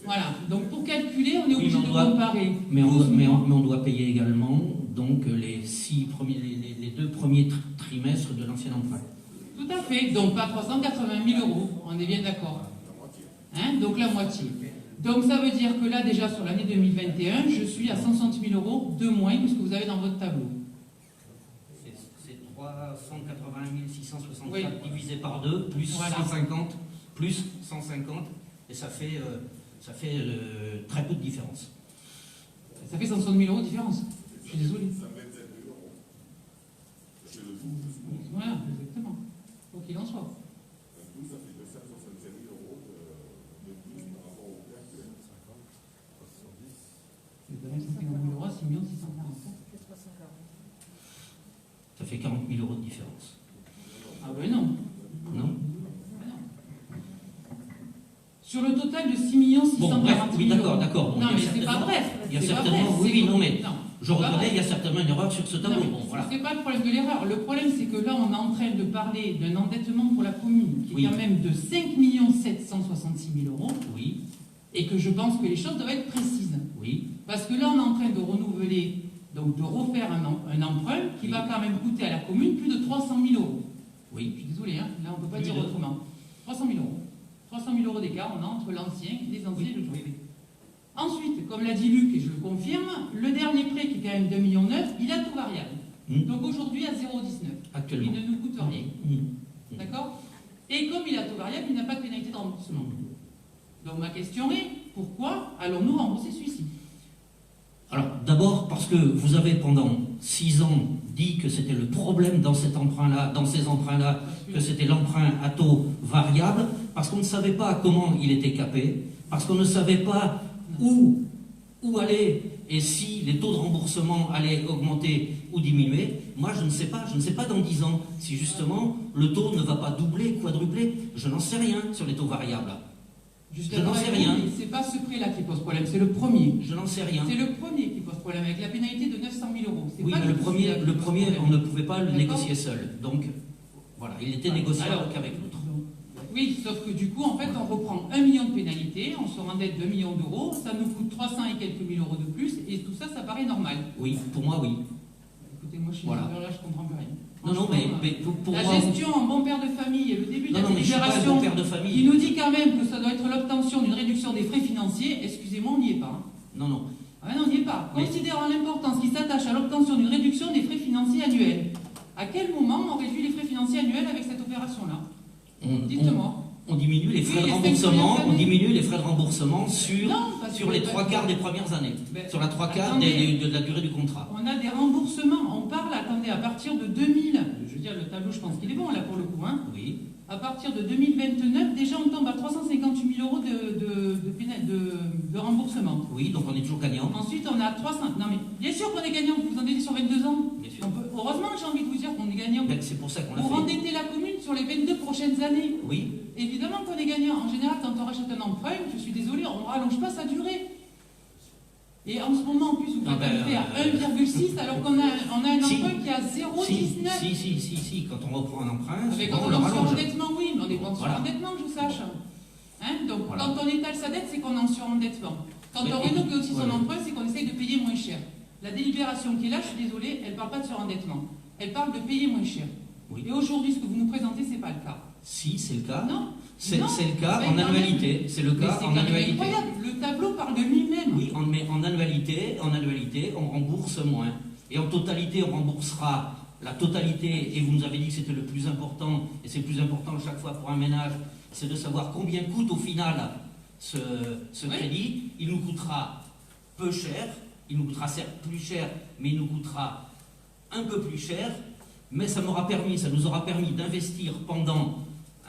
Voilà, donc pour calculer, on est obligé de comparer. Mais on doit payer également donc, les 2 premiers trimestres de l'ancien emprunt. Tout à fait, donc pas 380 000 euros, on est bien d'accord. Hein, donc la moitié. Donc ça veut dire que là, déjà sur l'année 2021, je suis à 160 000 euros de moins que ce que vous avez dans votre tableau. C'est 380 664 Oui. divisé par 2, plus Voilà. 150, plus 150, et ça fait très peu de différence. Ça fait 160 000 euros de différence. Je suis désolé. Voilà, exactement. Quoi qu'il en soit. C'est 150 000 euros, 6 640. Ça fait 40 000 euros de différence. Ah ben non. Non? Ben non. Sur le total de 6 640 000 Bon, bref, oui, euros. d'accord. Bon, Non, il y a mais c'est pas certainement- bref. Il y a C'est pas certainement, bref, oui, c'est- non, mais non, je c'est pas reconnais, vrai. il y a certainement une erreur sur ce tableau. Non, mais Bon, voilà. c'est pas le problème de l'erreur. Le problème, c'est que là, on est en train de parler d'un endettement pour la commune qui est Oui. quand même de 5 766 000 euros Oui, et que je pense que les choses doivent être précises. oui, Parce que là, on est en train de renouveler, donc de refaire un emprunt qui Oui. va quand même coûter à la commune plus de 300 000 euros. oui. Je suis désolé, hein, là, on ne peut pas Plus dire de- autrement. 300 000 euros. 300 000 euros d'écart, on a entre l'ancien, les anciens et le nouveau. Ensuite, comme l'a dit Luc, et je le confirme, le dernier prêt, qui est quand même 2,9 millions, il a taux variable. Donc aujourd'hui à 0,19. Il Actuellement. ne nous coûte rien. Mmh. D'accord? Et comme il a taux variable, il n'a pas de pénalité de remboursement. Donc ma question est, pourquoi allons-nous rembourser celui-ci? Alors, d'abord, parce que vous avez pendant 6 ans dit que c'était le problème dans cet emprunt-là, dans ces emprunts-là, que c'était l'emprunt à taux variable, parce qu'on ne savait pas comment il était capé, parce qu'on ne savait pas où aller et si les taux de remboursement allaient augmenter ou diminuer. Moi, je ne sais pas dans 10 ans si justement le taux ne va pas doubler, quadrupler. Je n'en sais rien sur les taux variables. Je n'en sais rien. C'est pas ce prêt-là qui pose problème, c'est le premier. Je n'en sais rien. C'est le premier qui pose problème, avec la pénalité de 900 000 euros. C'est Oui, pas mais du le tout premier, celui-là qui le pose premier, problème. on ne pouvait pas le D'accord. négocier seul. Donc, voilà, il était négociable Alors, qu'avec l'autre. Oui, sauf que du coup, en fait, on reprend 1 million de pénalités, on se rendette 2 millions d'euros, ça nous coûte 300 et quelques mille euros de plus, et tout ça, ça paraît normal. Oui, pour moi, oui. Écoutez, moi, je suis Voilà. là, je comprends plus rien. Non, mais pour la moi... gestion en bon père de famille et le début de Non, la non, mais je suis pas un délibération, bon père de il famille. nous dit quand même que ça doit être l'obtention d'une réduction des frais financiers. Excusez-moi, on n'y est pas. Hein. Non, non. Ah non, on n'y est pas. Mais- Considérant l'importance qui s'attache à l'obtention d'une réduction des frais financiers annuels, à quel moment on réduit les frais financiers annuels avec cette opération-là? Dites-moi. On diminue les frais Oui, de les 5 remboursement, premières on années. diminue les frais de remboursement sur Non, parce sur que- les 3/4 des premières années, Ben, sur la 3/4 attendez. de la durée du contrat. On a des remboursements. On parle, attendez, à partir de 2000. Je veux dire, le tableau, je pense qu'il est bon là pour le coup. Hein. Oui, À partir de 2029, déjà on tombe à 358 000 euros de remboursement. oui, donc on est toujours gagnant. Ensuite, on a 300. Non, mais bien sûr qu'on est gagnant, vous en êtes sur 22 ans. Bien sûr. Heureusement, j'ai envie de vous dire qu'on est gagnant. Ben, c'est pour ça qu'on l'a Pour fait. endetter la commune sur les 22 prochaines années. Oui, Évidemment qu'on est gagnant. En général, quand on rachète un emprunt, je suis désolé, on ne rallonge pas sa durée. Et en ce moment, en plus, vous Ah faites ben, un prêt à 1,6 alors qu'on a un Si. emprunt qui est à 0,19. si, quand on reprend un emprunt, Avec souvent, un on le plan rallonge. surendettement, oui, mais on est pas en Voilà. surendettement, que je sache. Hein, donc, Voilà. quand on étale sa dette, c'est qu'on est en surendettement. Quand Mais- on rénoue aussi son voilà. emprunt, c'est qu'on essaye de payer moins cher. La délibération qui est là, je suis désolée, elle ne parle pas de surendettement. Elle parle de payer moins cher. Oui. Et aujourd'hui, ce que vous nous présentez, ce n'est pas le cas. Si, c'est le cas. Non. C'est Non, le cas c'est en quand même- annualité. C'est le Mais cas c'est en quand même annualité. incroyable. Le tableau parle de lui-même. Oui, mais en annualité, on rembourse moins. Et en totalité, on remboursera la totalité. Et vous nous avez dit que c'était le plus important, et c'est le plus important à chaque fois pour un ménage, c'est de savoir combien coûte au final ce Oui. crédit. Il nous coûtera peu cher, il nous coûtera certes plus cher, mais il nous coûtera un peu plus cher, mais ça nous aura permis d'investir pendant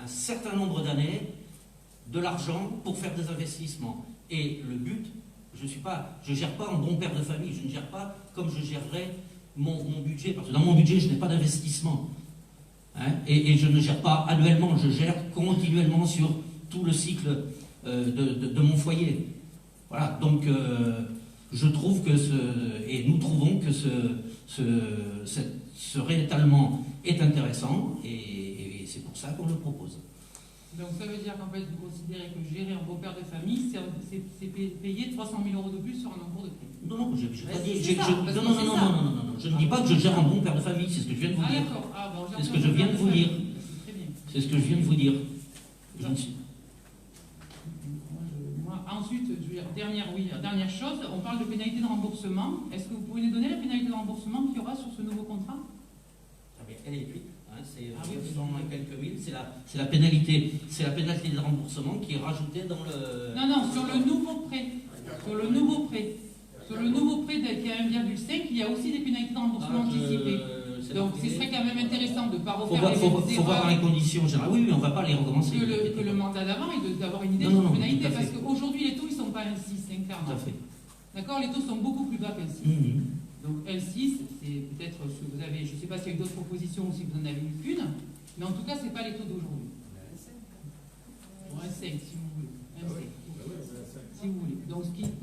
un certain nombre d'années de l'argent pour faire des investissements. Et le but, je ne gère pas en bon père de famille, je ne gère pas comme je gérerais mon budget, parce que dans mon budget, je n'ai pas d'investissement. Hein, et je ne gère pas annuellement, je gère continuellement sur tout le cycle de mon foyer. Voilà, donc je trouve que et nous trouvons que ce réétalement est intéressant et c'est pour ça qu'on le propose. Donc ça veut dire qu'en fait, vous considérez que gérer un beau-père de famille, c'est payer 300 000 € de plus sur un encours de prêt. Non, j'ai pas dit. c'est ça, parce que Non, c'est ça. non, je ne dis pas que je gère un bon père de famille, c'est ce que je viens de vous Ah dire. d'accord, C'est ce que je viens de vous dire. Très bien. C'est ce que je viens de vous dire. Je ne suis- Ensuite, je veux dire, dernière chose, on parle de pénalité de remboursement. Est-ce que vous pouvez nous donner la pénalité de remboursement qu'il y aura sur ce nouveau contrat? Ah bien, elle est écrite, hein, c'est Ah oui, 900 et quelques mille, c'est la pénalité de remboursement qui est rajoutée dans le... Non, sur le nouveau prêt. Sur le nouveau prêt. Sur le nouveau prêt qui est à 1,5, il y a aussi des pénalités de remboursement anticipées. Donc, ce serait quand même intéressant de ne pas refaire les mêmes faut voir les erreurs conditions générales. Oui, on ne va pas les recommencer. que le mandat d'avant et d'avoir une idée Non, sur non, les pénalités. tout à fait. Parce qu'aujourd'hui, les taux, ils ne sont pas 1,6, clairement. Tout à fait. D'accord, les taux sont beaucoup plus bas qu'L6. Mhm. Donc L6, c'est peut-être ce que vous avez, je ne sais pas s'il y a eu d'autres propositions ou si vous n'en avez eu qu'une, mais en tout cas, ce n'est pas les taux d'aujourd'hui. Ou L5, si vous voulez. L5. Si vous voulez.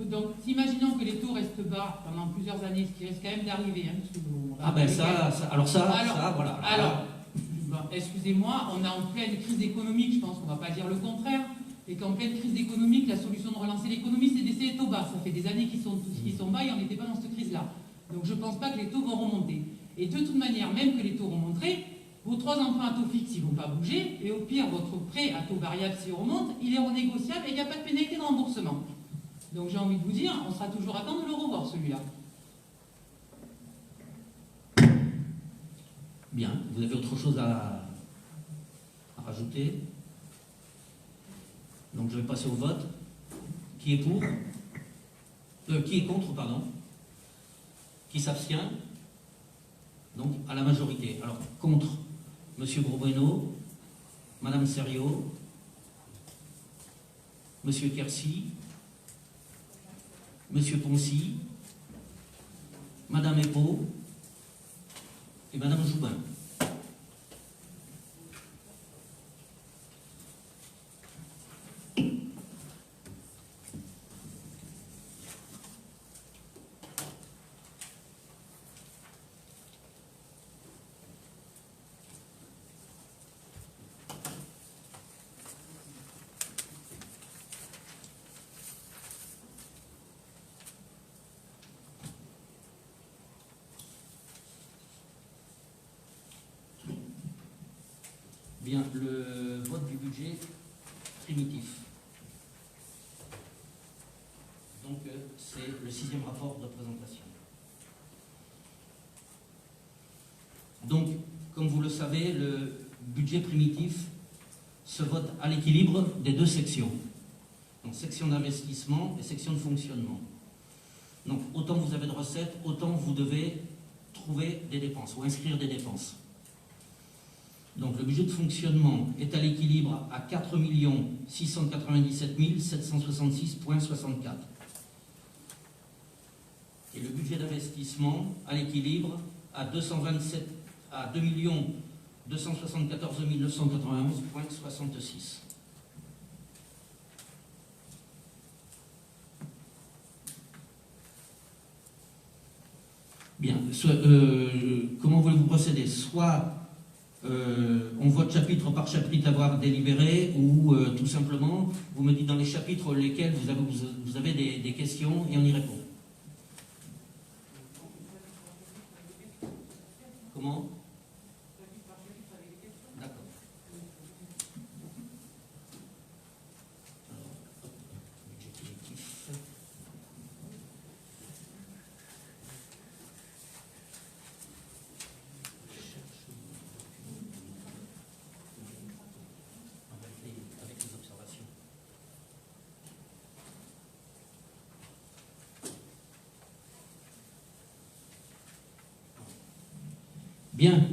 Donc, imaginons que les taux restent bas pendant plusieurs années, ce qui risque quand même d'arriver. Hein, parce que Ah ben ça, voilà. Alors, excusez-moi, on est en pleine crise économique, je pense qu'on ne va pas dire le contraire, et qu'en pleine crise économique, la solution de relancer l'économie, c'est d'essayer les taux bas. Ça fait des années qu'ils sont bas et on n'était pas dans cette crise-là. Donc je ne pense pas que les taux vont remonter. Et de toute manière, même que les taux remonteraient, vos 3 emprunts à taux fixe, ils ne vont pas bouger, et au pire, votre prêt à taux variable, s'il remonte, il est renégociable et il n'y a pas de pénalité de remboursement. Donc j'ai envie de vous dire, on sera toujours à temps de le revoir, celui-là. Bien, vous avez autre chose à rajouter? Donc je vais passer au vote. Qui est pour? Qui est contre, pardon? Qui s'abstient? Donc à la majorité. Alors contre, M. Gros-Bueno, Mme Serriot, M. Quercy, M. Poncy, Mme Epo et Mme Joubin. Bien, le vote du budget primitif. Donc, c'est le 6e rapport de présentation. Donc, comme vous le savez, le budget primitif se vote à l'équilibre des 2 sections. Donc, section d'investissement et section de fonctionnement. Donc, autant vous avez de recettes, autant vous devez trouver des dépenses ou inscrire des dépenses. Donc le budget de fonctionnement est à l'équilibre à 4 697 766,64. Et le budget d'investissement à l'équilibre à 2 274 991,66. Bien, comment voulez-vous procéder? Soit on vote chapitre par chapitre à avoir délibéré, ou tout simplement, vous me dites dans les chapitres lesquels vous avez des questions et on y répond. Comment? D'accord. Alors, budget collectif. Avec les observations. Bien.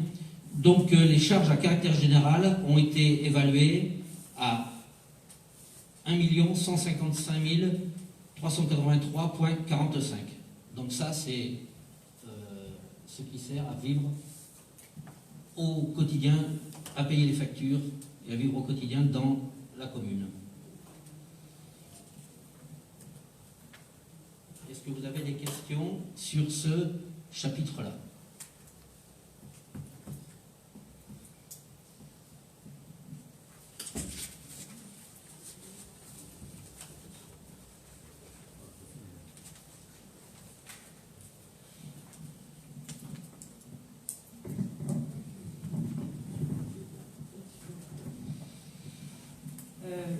Donc les charges à caractère général ont été évaluées à 1 155 383,45. Donc ça, c'est ce qui sert à vivre au quotidien, à payer les factures et à vivre au quotidien dans la commune. Est-ce que vous avez des questions sur ce chapitre-là?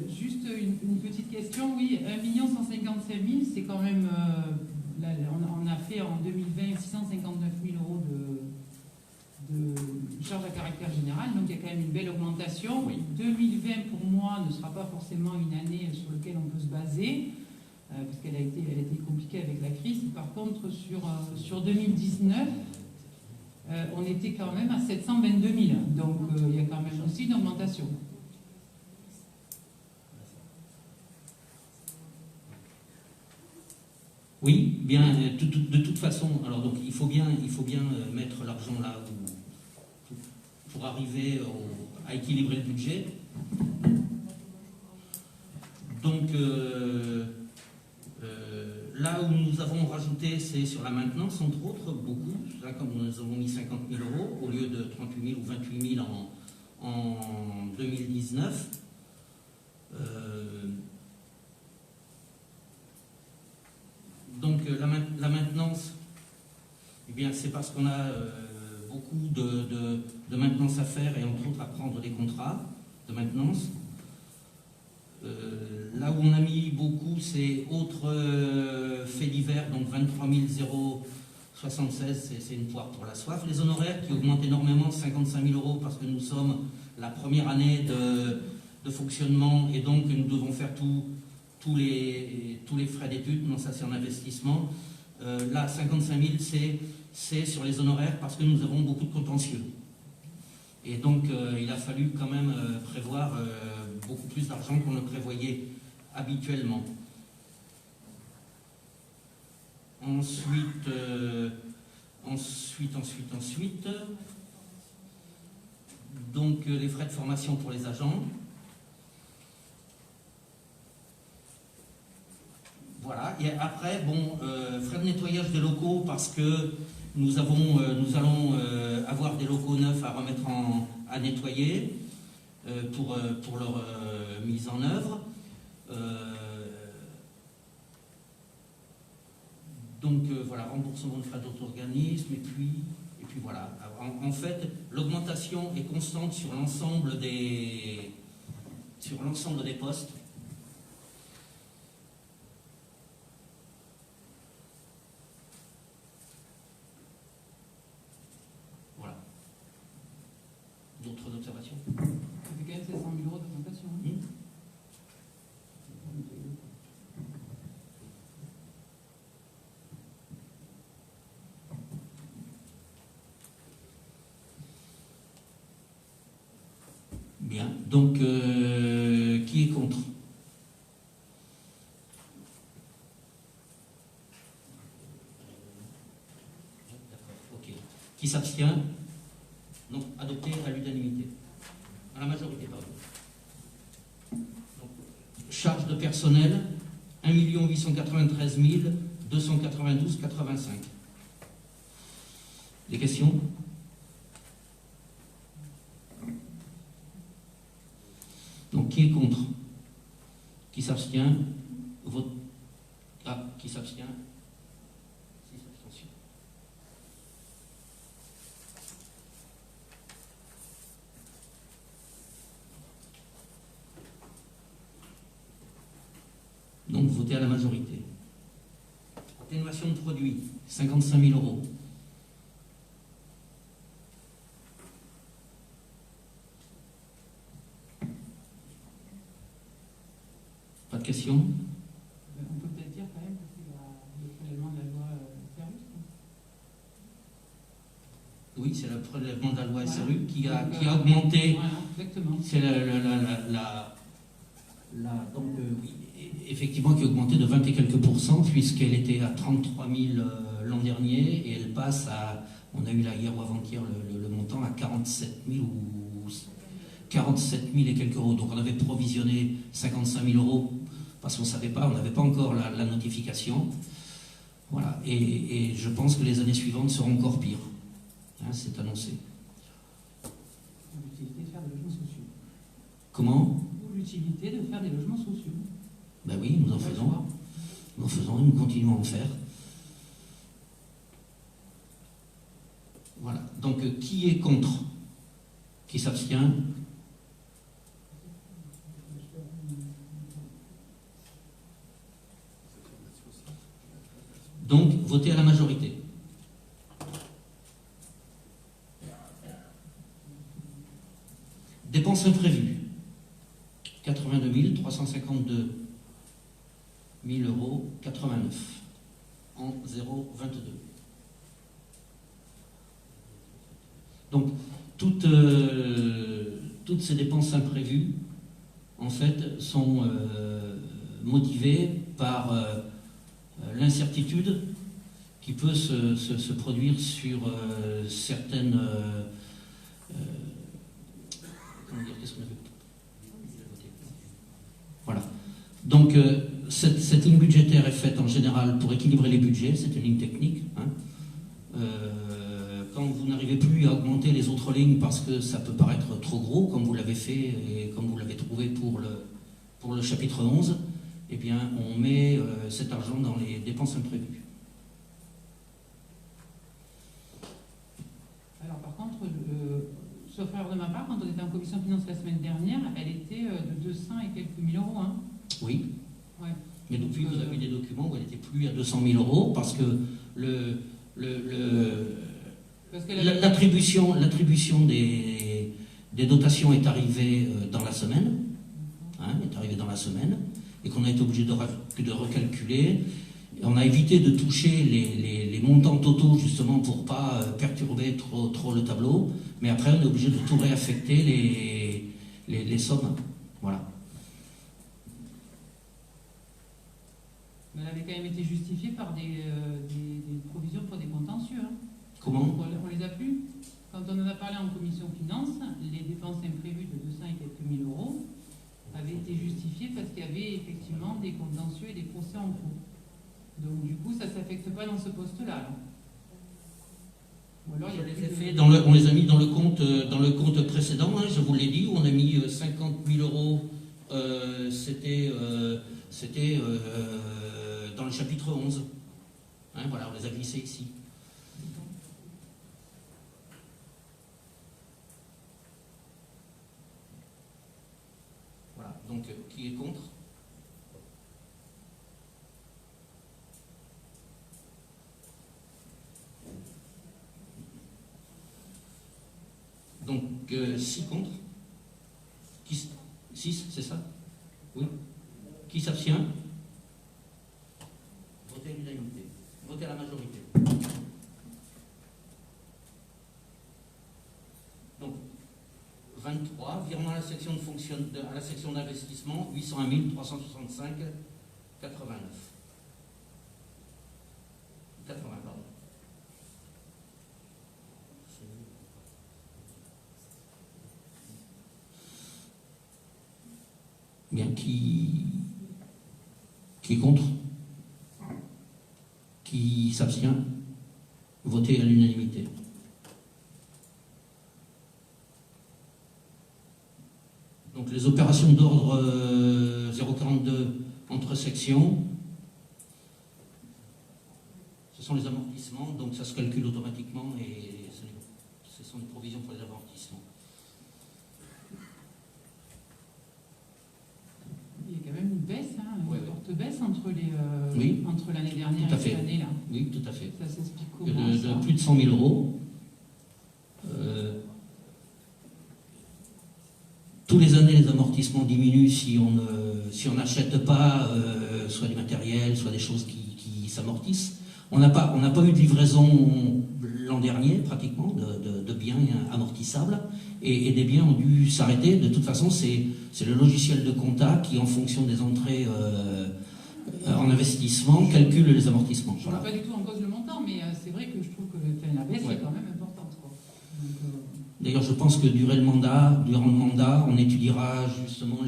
Juste une petite question, oui, 1 155 000, c'est quand même, là, on a fait en 2020 659 000 euros de charges à caractère général, donc il y a quand même une belle augmentation. Oui. 2020 pour moi ne sera pas forcément une année sur laquelle on peut se baser, parce qu'elle a été compliquée avec la crise. Par contre, sur 2019, on était quand même à 722 000, donc il y a quand même aussi une augmentation. Oui, bien, de toute façon, alors donc il faut bien mettre l'argent là où, pour arriver à équilibrer le budget. Donc là où nous avons rajouté, c'est sur la maintenance, entre autres, beaucoup. Là, comme nous avons mis 50 000 euros au lieu de 38 000 ou 28 000 en 2019. Donc la maintenance, eh bien c'est parce qu'on a beaucoup de maintenance à faire et entre autres à prendre des contrats de maintenance. Là où on a mis beaucoup, c'est autres faits divers, donc 23 076, c'est une poire pour la soif. Les honoraires qui augmentent énormément, 55 000 euros, parce que nous sommes la première année de fonctionnement et donc nous devons faire tous les frais d'études. Non, ça c'est en investissement. Là, 55 000, c'est sur les honoraires parce que nous avons beaucoup de contentieux. Et donc, il a fallu quand même prévoir beaucoup plus d'argent qu'on ne prévoyait habituellement. Ensuite, donc les frais de formation pour les agents. Voilà. Et après, bon, frais de nettoyage des locaux parce que nous allons avoir des locaux neufs à remettre à nettoyer pour leur mise en œuvre. Donc voilà, remboursement de frais d'auto-organisme et puis voilà. En fait, l'augmentation est constante sur l'ensemble des postes. Voilà. D'autres observations? Ça fait quand même 700 000 euros d'augmentation. Bien. Donc, qui est contre? D'accord, ok. Qui s'abstient? Donc, adopté à l'unanimité. À la majorité, pardon. Donc, charge de personnel, 1 893 292,85. Des questions? Donc, qui est contre? Qui s'abstient? Vote. Ah, qui s'abstient? 6 abstentions. Donc, votez à la majorité. Atténuation de produits, 55 000 euros. Pas de questions? On peut peut-être dire quand même que c'est le prélèvement de la loi service. Oui, c'est le prélèvement de la loi Voilà. SRU qui a Donc, augmenté. Voilà, exactement. C'est oui, effectivement, qui a augmenté de 20 et quelques pourcents, puisqu'elle était à 33 000 l'an dernier, et elle passe à, on a eu là hier ou avant-hier le montant, à 47 000 ou 47 000 et quelques euros. Donc on avait provisionné 55 000 euros, parce qu'on ne savait pas, on n'avait pas encore la notification. Voilà, et je pense que les années suivantes seront encore pires. Hein, c'est annoncé. L'utilité de faire des logements sociaux. Comment? Ou l'utilité de faire des logements sociaux. Ben oui, nous en faisons. Nous en faisons et nous continuons à en faire. Voilà. Donc, qui est contre? Qui s'abstient? Donc, votez à la majorité. Dépenses imprévues. 82 352 000 euros 89 en 0,22. Donc, toutes ces dépenses imprévues, en fait, sont motivées par l'incertitude qui peut se produire sur certaines... comment dire, qu'est-ce qu'on avait? Voilà. Donc, cette ligne budgétaire est faite en général pour équilibrer les budgets, c'est une ligne technique. Hein. Quand vous n'arrivez plus à augmenter les autres lignes parce que ça peut paraître trop gros, comme vous l'avez fait et comme vous l'avez trouvé pour le chapitre 11, eh bien, on met cet argent dans les dépenses imprévues. Alors par contre, sauf erreur de ma part, quand on était en commission finance la semaine dernière, elle était de 200 et quelques mille euros. Hein. Oui. Ouais. Mais depuis, vous avez des documents où elle n'était plus à 200 000 euros parce que l'attribution des dotations est arrivée dans la semaine, et qu'on a été obligé de recalculer. Et on a évité de toucher les montants totaux justement pour ne pas perturber trop le tableau, mais après on est obligé de tout réaffecter les sommes. Voilà. Mais elle avait quand même été justifiée par des provisions pour des contentieux. Hein. Comment? On les a plus. Quand on en a parlé en commission finance, les dépenses imprévues de 200 et quelques mille euros avaient été justifiées parce qu'il y avait effectivement des contentieux et des procès en cours. Donc du coup, ça ne s'affecte pas dans ce poste-là. Ou alors, il y a on les a mis dans le compte précédent, hein, je vous l'ai dit, où on a mis 50 000 euros, c'était dans le chapitre 11. Hein, voilà, on les a glissés ici. Voilà, donc qui est contre? Donc 6 contre. 6, c'est ça? Oui. Qui s'abstient? Votez à l'unanimité. Votez à la majorité. Donc 23, virement à la section à la section d'investissement, 801 365 89. 80, pardon. Bien, qui est contre? Qui s'abstient? Votez à l'unanimité. Donc les opérations d'ordre 042 entre sections, ce sont les amortissements, donc ça se calcule automatiquement et ce sont des provisions pour les amortissements. Il y a quand même une baisse, hein, une Ouais, forte baisse entre l'année dernière tout à et fait. cette année-là. Oui, tout à fait. Ça s'explique comment De plus de 100 000 euros. Tous les années, les amortissements diminuent si on n'achète pas soit du matériel, soit des choses qui s'amortissent. On n'a pas eu de livraison l'an dernier, pratiquement, de biens amortissables, et des biens ont dû s'arrêter. De toute façon, c'est le logiciel de compta qui, en fonction des entrées en investissement, calcule les amortissements. Je ne mets pas du tout en cause le montant, mais c'est vrai que je trouve que la baisse est quand même importante, quoi. D'ailleurs, je pense que durant le mandat, on étudiera justement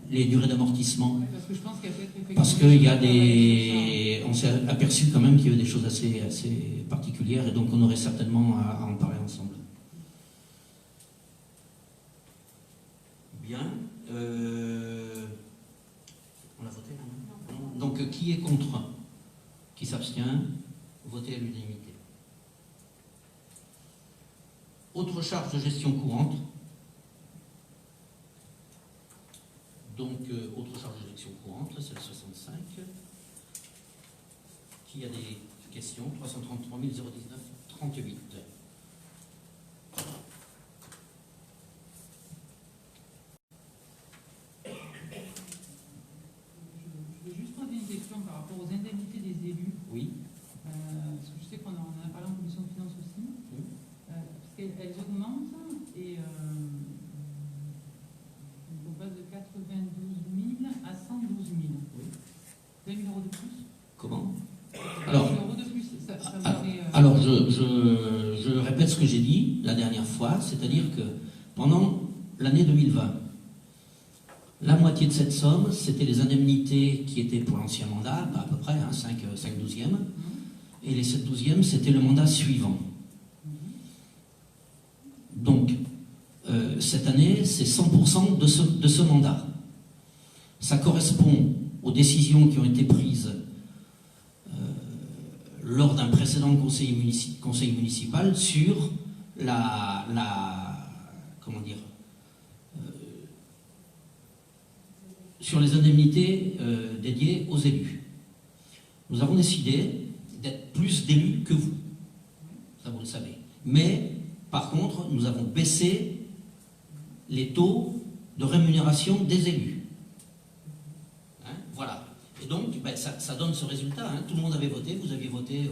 les durées d'amortissement. Parce que je pense qu'il y a peut-être Parce qu'il y a des... On s'est aperçu quand même qu'il y avait des choses assez particulières, et donc on aurait certainement à en parler ensemble. Bien. On l'a voté, non? Donc, qui est contre? Qui s'abstient? Voté à l'unanimité. Autre charge de gestion courante. Donc, autre charge de gestion courante, c'est le 65. Qui a des questions? 333 019 38. Je vais juste poser une question par rapport aux indemnités des élus. Oui. Parce que je sais qu'on en a parlé en commission de finances aussi. Oui. Parce qu'elles augmentent et on passe de 92 000 à 112 000. Oui. 20 000 euros de plus. Comment? 20 000 euros de plus, ça me paraît, Alors, je répète ce que j'ai dit la dernière fois, c'est-à-dire que pendant l'année 2020, la moitié de cette somme, c'était les indemnités qui étaient pour l'ancien mandat, à peu près, 5 douzièmes, et les 7 douzièmes, c'était le mandat suivant. Donc, cette année, c'est 100% de ce mandat. Ça correspond aux décisions qui ont été prises lors d'un précédent conseil municipal sur sur les indemnités dédiées aux élus. Nous avons décidé d'être plus d'élus que vous, ça vous le savez. Mais, par contre, nous avons baissé les taux de rémunération des élus. Hein, voilà. Et donc, ça donne ce résultat. Hein. Tout le monde avait voté, vous aviez voté...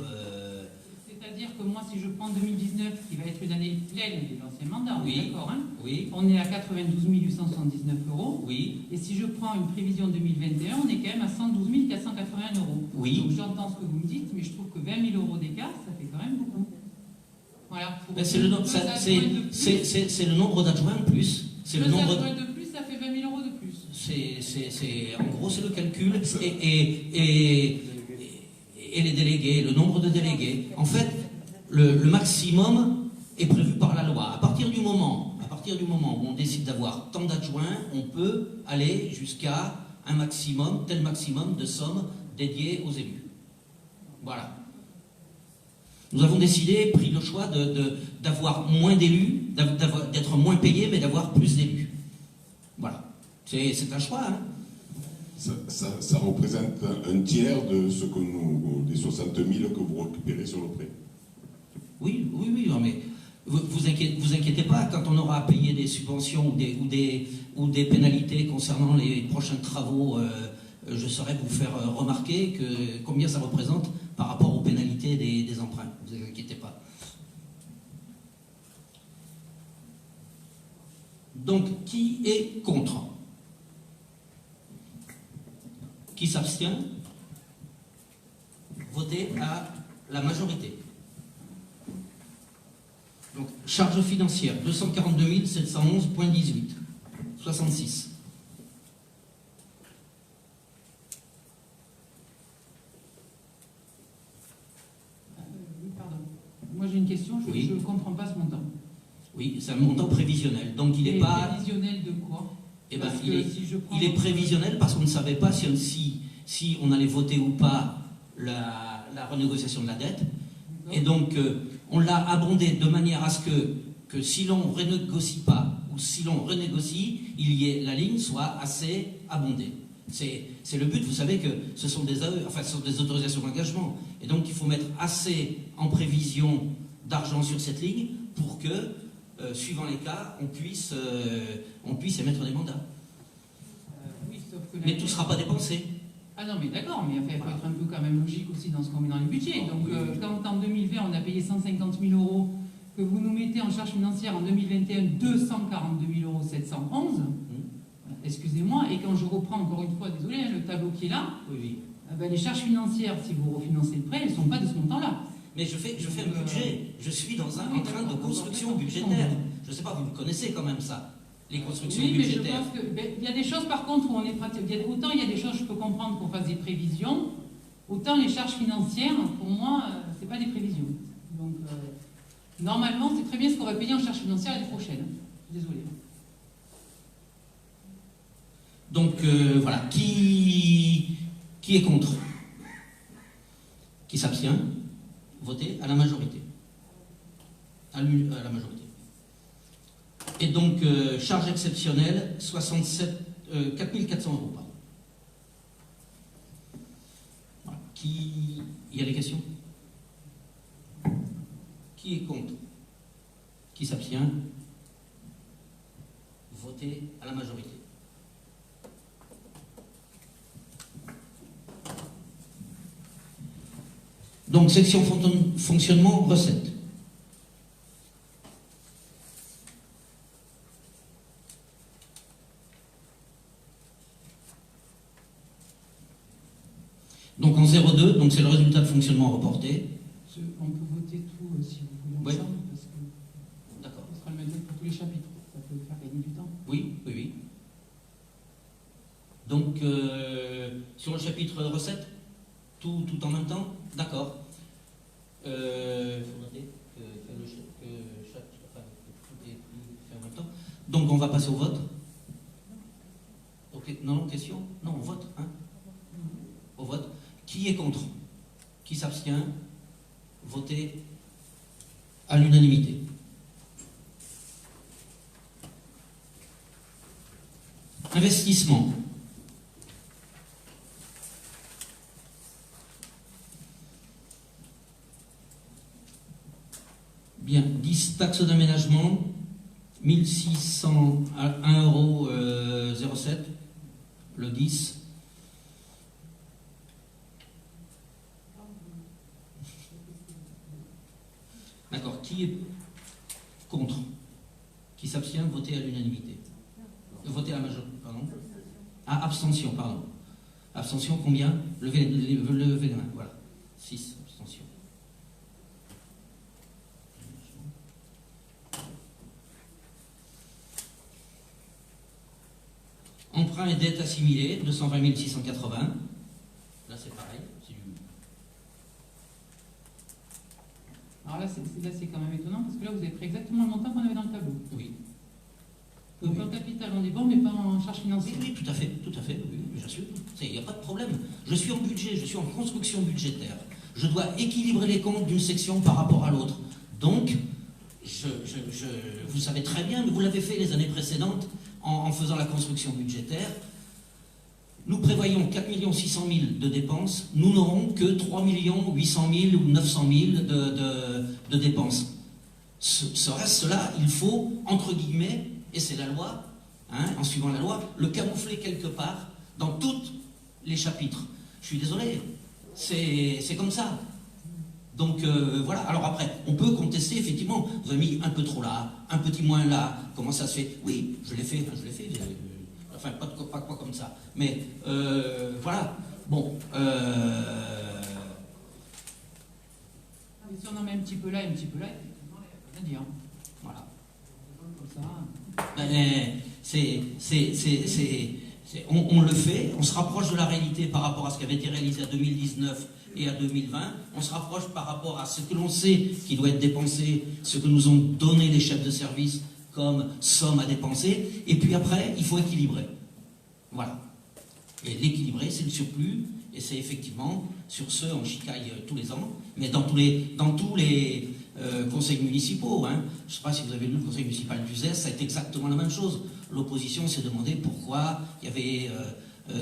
C'est-à-dire que moi, si je prends 2019, qui va être une année pleine de l'ancien mandat, on est d'accord, hein, oui, on est à 92 879 euros. oui, Et si je prends une prévision 2021, on est quand même à 112 481 euros. oui. Donc j'entends ce que vous me dites, mais je trouve que 20 000 euros d'écart, ça fait quand même beaucoup. Voilà. C'est le nombre d'adjoints en plus. C'est le nombre de plus, ça fait 20 000 euros de plus. En gros, c'est le calcul. Et les délégués, le nombre de délégués. En fait, le maximum est prévu par la loi. À partir du moment où on décide d'avoir tant d'adjoints, on peut aller jusqu'à tel maximum de sommes dédiées aux élus. Voilà. Nous avons pris le choix d'avoir moins d'élus, d'être moins payés, mais d'avoir plus d'élus. Voilà. C'est un choix, hein. Ça représente un tiers de ce que des 60 000 que vous récupérez sur le prêt. Oui, non, mais vous inquiétez pas, quand on aura à payer des subventions ou des pénalités concernant les prochains travaux, je saurai vous faire remarquer combien ça représente par rapport aux pénalités des emprunts. Ne vous inquiétez pas. Donc, qui est contre? Qui s'abstient? Votez à la majorité. Donc, charge financière, 242 711,18. 66. Oui, pardon. Moi j'ai une question, je ne comprends pas ce montant. Oui, c'est un montant prévisionnel. Donc il n'est pas... Prévisionnel de quoi? Eh ben, il est prévisionnel parce qu'on ne savait pas si on allait voter ou pas la renégociation de la dette. Et donc, on l'a abondé de manière à ce que si l'on ne renégocie pas, ou si l'on renégocie, la ligne soit assez abondée. C'est le but, vous savez que ce sont des autorisations d'engagement. Et donc, il faut mettre assez en prévision d'argent sur cette ligne pour que, suivant les cas, on puisse émettre des mandats. Oui, sauf que mais tout ne sera pas dépensé. Ah non, mais d'accord, mais il faut être un peu quand même logique aussi dans ce qu'on met dans les budgets. Donc, quand en 2020, on a payé 150 000 €, que vous nous mettez en charge financière en 2021 242 711 €, excusez-moi, et quand je reprends encore une fois, désolé, hein, le tableau qui est là, Oui. ben, les charges financières, si vous refinancez le prêt, elles ne sont pas de ce montant-là. Mais je fais un budget. Je suis en train de construction budgétaire. Je ne sais pas, vous me connaissez quand même ça, les constructions Oui, mais je budgétaires. pense que il y a des choses par contre où on est pratique. Autant il y a des choses je peux comprendre qu'on fasse des prévisions, autant les charges financières, pour moi, c'est pas des prévisions. Donc normalement, c'est très bien ce qu'on va payer en charges financières l'année prochaine. Désolé. Donc voilà, qui est contre? Qui s'abstient? Votez à la majorité. À la majorité. Et donc, charge exceptionnelle, 4 400 €. Pardon. Voilà. Il y a des questions? Qui est contre? Qui s'abstient? Votez à la majorité. Donc, section fonctionnement, recette. Donc en 02, donc c'est le résultat de fonctionnement reporté. On peut voter tout si vous voulez ensemble, parce que d'accord. Ce sera le même pour tous les chapitres. Ça peut faire gagner du temps. Oui. Donc sur le chapitre recette, tout en même temps. D'accord. Il faut noter que tout est fait en même temps. Donc on va passer au vote. Ok. Non, question? Non, on vote. Hein? Au vote. Qui est contre? Qui s'abstient? Votez à l'unanimité. Investissement. Bien, 10 taxes d'aménagement, 1601 €, le 10. D'accord, qui est contre? Qui s'abstient? Votez à l'unanimité. Votez à la majorité, pardon. Ah, abstention, pardon. Abstention, combien? Levez la main, voilà. 6, abstention. Emprunt et dette assimilée, 220 680. Là, c'est pareil. Alors là, c'est quand même étonnant, parce que là, vous avez pris exactement le montant qu'on avait dans le tableau. Oui. Donc en capital, on est bon, mais pas en charge financière. Oui, tout à fait, oui, j'assure. Il n'y a pas de problème. Je suis en budget, je suis en construction budgétaire. Je dois équilibrer les comptes d'une section par rapport à l'autre. Donc, vous savez très bien, mais vous l'avez fait les années précédentes en faisant la construction budgétaire. Nous prévoyons 4 600 000 de dépenses, nous n'aurons que 3 800 000 ou 900 000 de dépenses. Ce reste-là, il faut, entre guillemets, et c'est la loi, hein, en suivant la loi, le camoufler quelque part dans tous les chapitres. Je suis désolé, c'est comme ça. Donc voilà, alors après, on peut contester, effectivement, vous avez mis un peu trop là, un petit moins là, comment ça se fait? Oui, je l'ai fait, enfin pas quoi comme ça, mais voilà, bon. Mais si on en met un petit peu là et un petit peu là, effectivement, il n'y a rien à dire. Voilà. Comme ça. On le fait, on se rapproche de la réalité par rapport à ce qui avait été réalisé à 2019 et à 2020, on se rapproche par rapport à ce que l'on sait qui doit être dépensé, ce que nous ont donné les chefs de service comme somme à dépenser, et puis après, il faut équilibrer. Voilà. Et l'équilibrer, c'est le surplus, et c'est effectivement, sur ce, on chicaille tous les ans, mais dans tous les conseils municipaux, hein. Je ne sais pas si vous avez lu le conseil municipal d'Uzès, ça a été exactement la même chose. L'opposition s'est demandé pourquoi il y avait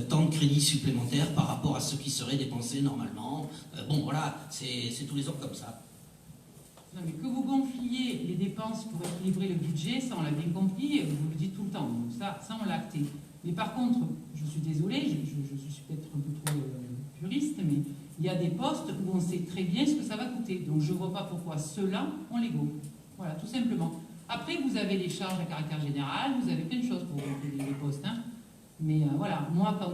tant de crédits supplémentaires par rapport à ce qui serait dépensé normalement. Bon, voilà, c'est tous les ans comme ça. Non, mais que vous gonfliez les dépenses pour équilibrer le budget, ça on l'a bien compris, vous le dites tout le temps, donc ça on l'a acté. Mais par contre, je suis désolée, je suis peut-être un peu trop puriste, mais il y a des postes où on sait très bien ce que ça va coûter. Donc je ne vois pas pourquoi ceux-là, on les go. Voilà, tout simplement. Après, vous avez les charges à caractère général, vous avez plein de choses pour les postes. Hein. Mais voilà, moi, quand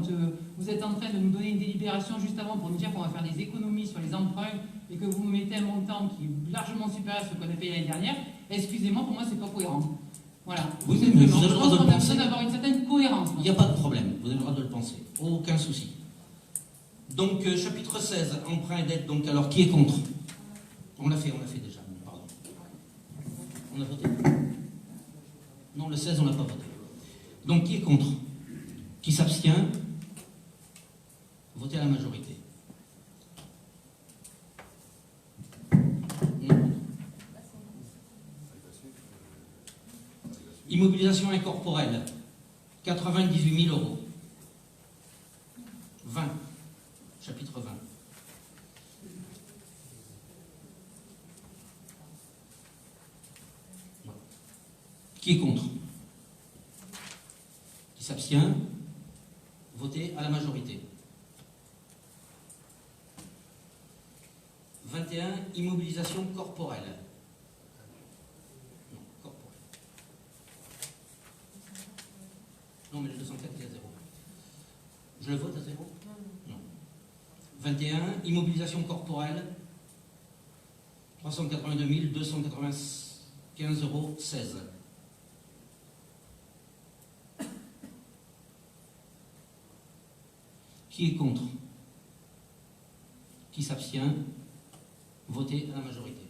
vous êtes en train de nous donner une délibération juste avant pour nous dire qu'on va faire des économies sur les emprunts et que vous me mettez un montant qui est largement supérieur à ce qu'on a payé l'année dernière, excusez-moi, pour moi, c'est pas cohérent. Voilà. Oui, mais vous avez le Je droit pense de qu'on le a besoin penser. d'avoir une certaine cohérence. Il n'y a pas de problème, vous avez le droit de le penser. Aucun souci. Donc, chapitre 16, emprunt et dette. Donc, alors, qui est contre? On l'a fait déjà. Pardon. On a voté? Non, le 16, on l'a pas voté. Donc, qui est contre? Qui s'abstient? Votez à la majorité. Non. Immobilisation incorporelle, 98 000 euros. 20. Chapitre 20. Voilà. Qui est contre? Qui s'abstient? Votez à la majorité. 21. Immobilisation corporelle. Non, corporelle. Non, mais le 204 il est à 0. Je le vote à 0? Non. 21. Immobilisation corporelle. 382 295,16 euros. Qui est contre? Qui s'abstient? Votez à la majorité.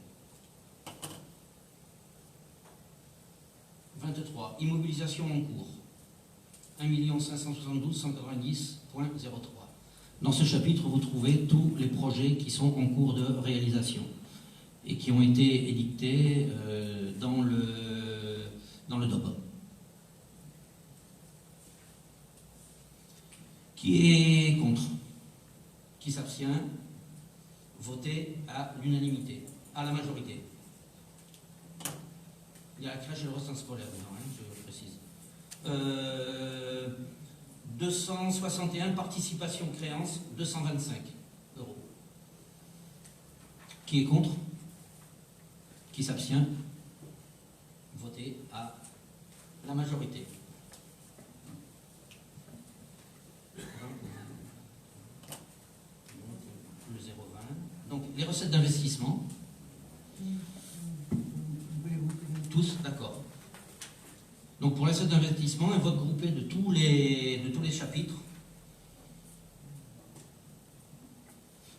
23. Immobilisation en cours. 1 572 190,03. Dans ce chapitre, vous trouvez tous les projets qui sont en cours de réalisation et qui ont été édictés dans le DOB. Qui est contre? Qui s'abstient? Votez à l'unanimité, à la majorité. Il y a la crèche et le restaurant scolaire, non, hein, je précise. 261, participation créance, 225 euros. Qui est contre? Qui s'abstient? Votez à la majorité. Le 0,20. Donc, les recettes d'investissement. Tous, d'accord. Donc, pour les recettes d'investissement, un vote groupé de tous les chapitres.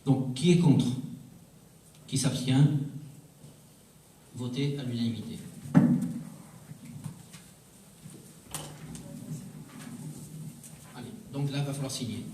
Donc, qui est contre? Qui s'abstient? Votez à l'unanimité. Allez, donc là, il va falloir signer.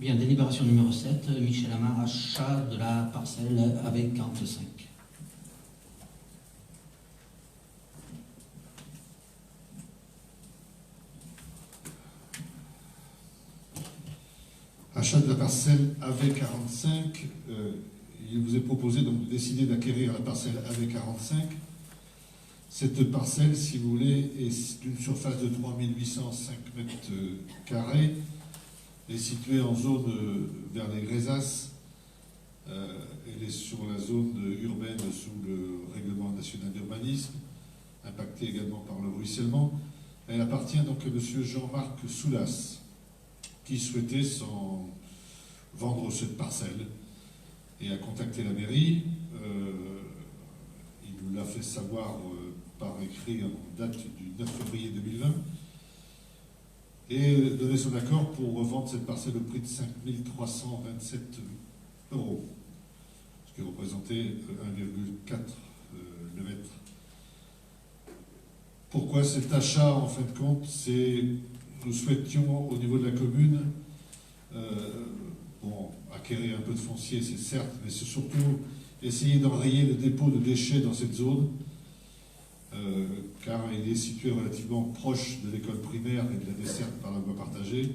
Bien, délibération numéro 7, Michel Amar, achat de la parcelle avec 45. Achat de la parcelle AV45, il vous est proposé donc de décider d'acquérir la parcelle AV45. Cette parcelle, si vous voulez, est d'une surface de 3805 mètres carrés, est située en zone vers les Grézas. Elle est sur la zone urbaine sous le règlement national d'urbanisme, impactée également par le ruissellement. Elle appartient donc à M. Jean-Marc Soulas, qui souhaitait vendre cette parcelle et a contacté la mairie. Il nous l'a fait savoir par écrit en date du 9 février 2020 et donné son accord pour revendre cette parcelle au prix de 5 327 €, ce qui représentait 1,4 le mètre. Pourquoi cet achat, en fin de compte? Nous souhaitions, au niveau de la commune, acquérir un peu de foncier, c'est certes, mais c'est surtout essayer d'enrayer le dépôt de déchets dans cette zone, car il est situé relativement proche de l'école primaire et de la desserte par la voie partagée.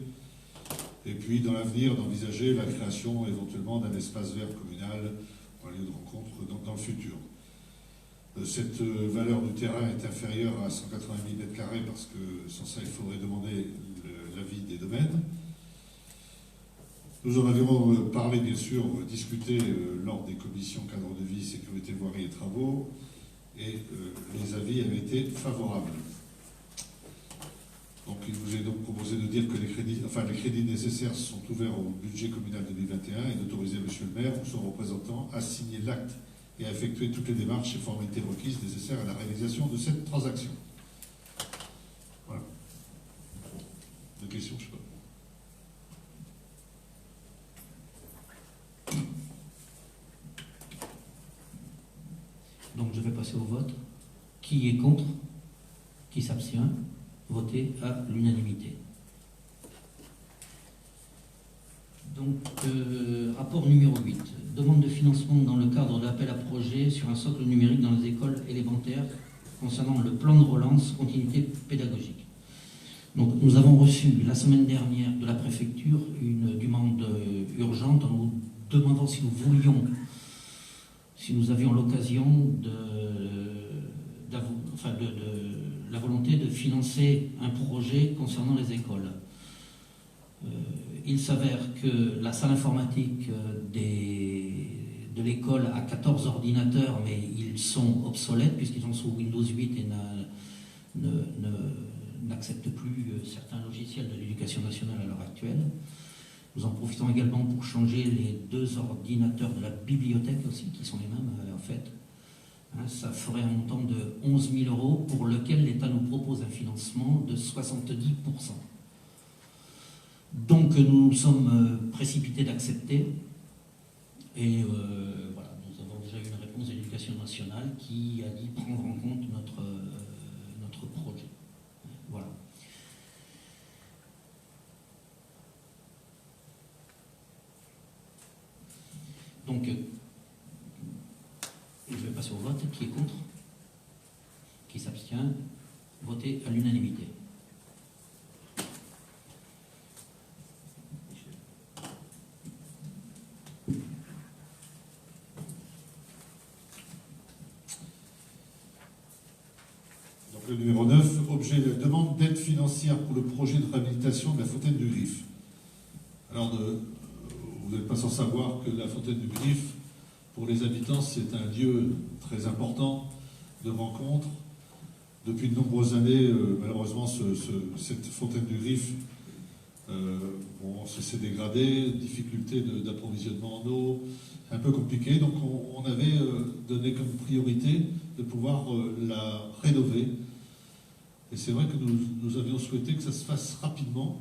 Et puis, dans l'avenir, d'envisager la création éventuellement d'un espace vert communal ou un lieu de rencontre dans le futur. Cette valeur du terrain est inférieure à 180 000 m² parce que sans ça, il faudrait demander l'avis des domaines. Nous en avions parlé, bien sûr, discuté lors des commissions cadre de vie, sécurité, voirie et travaux, et les avis avaient été favorables. Donc il vous est donc proposé de dire que les crédits nécessaires sont ouverts au budget communal 2021 et d'autoriser M. le maire ou son représentant à signer l'acte et à effectuer toutes les démarches et formalités requises nécessaires à la réalisation de cette transaction. Voilà. Des questions, je sais pas. Donc je vais passer au vote. Qui est contre? Qui s'abstient? Voté à l'unanimité. Donc, rapport numéro 8. Demande de financement dans le cadre de l'appel à projet sur un socle numérique dans les écoles élémentaires concernant le plan de relance continuité pédagogique. Donc, nous avons reçu la semaine dernière de la préfecture une demande urgente en nous demandant si nous avions l'occasion de la volonté de financer un projet concernant les écoles. Il s'avère que la salle informatique de l'école a 14 ordinateurs, mais ils sont obsolètes puisqu'ils sont sous Windows 8 et n'acceptent plus certains logiciels de l'éducation nationale à l'heure actuelle. Nous en profitons également pour changer les 2 ordinateurs de la bibliothèque aussi, qui sont les mêmes en fait. Ça ferait un montant de 11 000 € pour lequel l'État nous propose un financement de 70%. Donc nous nous sommes précipités d'accepter et voilà, nous avons déjà eu une réponse de l'Éducation nationale qui a dit prendre en compte notre projet. Voilà. Donc, je vais passer au vote. Qui est contre? Qui s'abstient? Voté à l'unanimité. Donc le numéro 9, objet de demande d'aide financière pour le projet de réhabilitation de la fontaine du Griffe. Alors, vous n'êtes pas sans savoir que la fontaine du Griffe, pour les habitants, c'est un lieu très important de rencontre. Depuis de nombreuses années, malheureusement, cette fontaine du Griffe s'est dégradée, difficulté d'approvisionnement en eau, un peu compliqué. Donc on avait donné comme priorité de pouvoir la rénover. Et c'est vrai que nous avions souhaité que ça se fasse rapidement.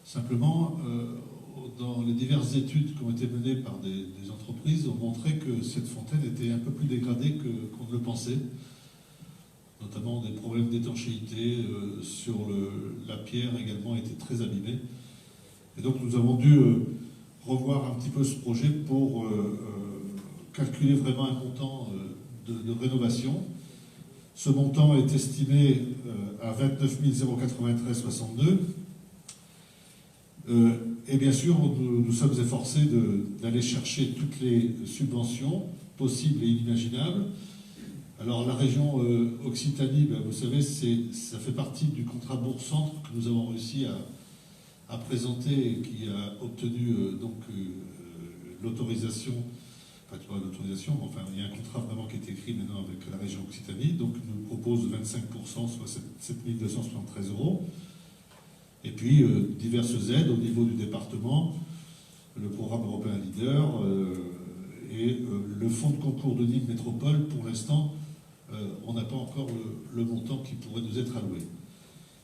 Simplement, dans les diverses études qui ont été menées par des entreprises, ont montré que cette fontaine était un peu plus dégradée qu'on ne le pensait, notamment des problèmes d'étanchéité sur la pierre également était très abîmée. Et donc nous avons dû revoir un petit peu ce projet pour calculer vraiment un montant de rénovation. Ce montant est estimé à 29 093,62. Et bien sûr, nous sommes efforcés d'aller chercher toutes les subventions possibles et inimaginables. Alors la région Occitanie, ben, vous savez, ça fait partie du contrat Bourg-Centre que nous avons réussi à présenter et qui a obtenu l'autorisation, enfin pas l'autorisation, mais enfin il y a un contrat vraiment qui est écrit maintenant avec la région Occitanie, donc nous propose 25%, soit 7 273 €. Et puis diverses aides au niveau du département, le programme européen Leader et le fonds de concours de Nîmes Métropole. Pour l'instant, on n'a pas encore le montant qui pourrait nous être alloué.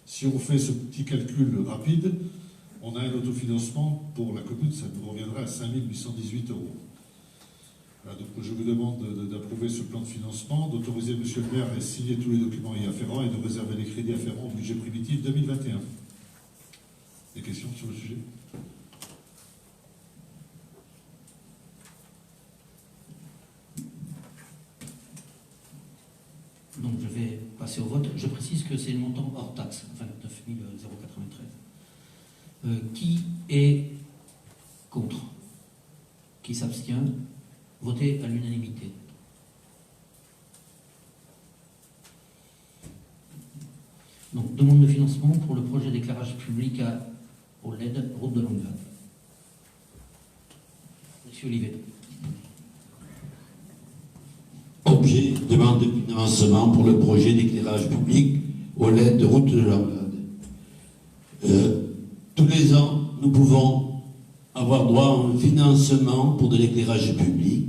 Si on fait ce petit calcul rapide, on a un autofinancement pour la commune, ça nous reviendra à 5 818 €. Voilà, donc je vous demande d'approuver ce plan de financement, d'autoriser M. le maire à signer tous les documents y afférents et de réserver les crédits afférents au budget primitif 2021. Des questions sur le sujet? Donc je vais passer au vote. Je précise que c'est le montant hors taxe, 29 093. Qui est contre? Qui s'abstient? Voté à l'unanimité. Donc demande de financement pour le projet d'éclairage public au LED, route de Langlade. Monsieur Olivet. Objet, demande de financement pour le projet d'éclairage public au LED de route de Langlade. Tous les ans, nous pouvons avoir droit à un financement pour de l'éclairage public,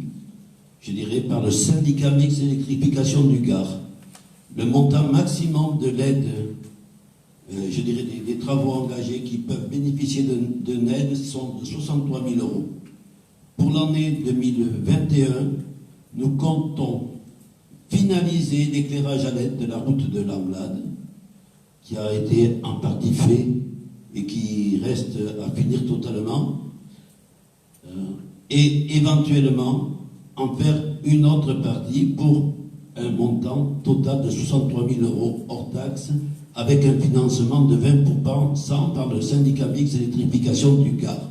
je dirais par le syndicat mixte d'électrification du Gard. Le montant maximum de l'aide, je dirais des travaux engagés qui peuvent bénéficier d'une aide sont de 63 000 €. Pour l'année 2021, nous comptons finaliser l'éclairage à l'aide de la route de Langlade, qui a été en partie fait et qui reste à finir totalement, et éventuellement en faire une autre partie pour un montant total de 63 000 € hors taxe, avec un financement de 20% par le syndicat mixte d'électrification du Gard.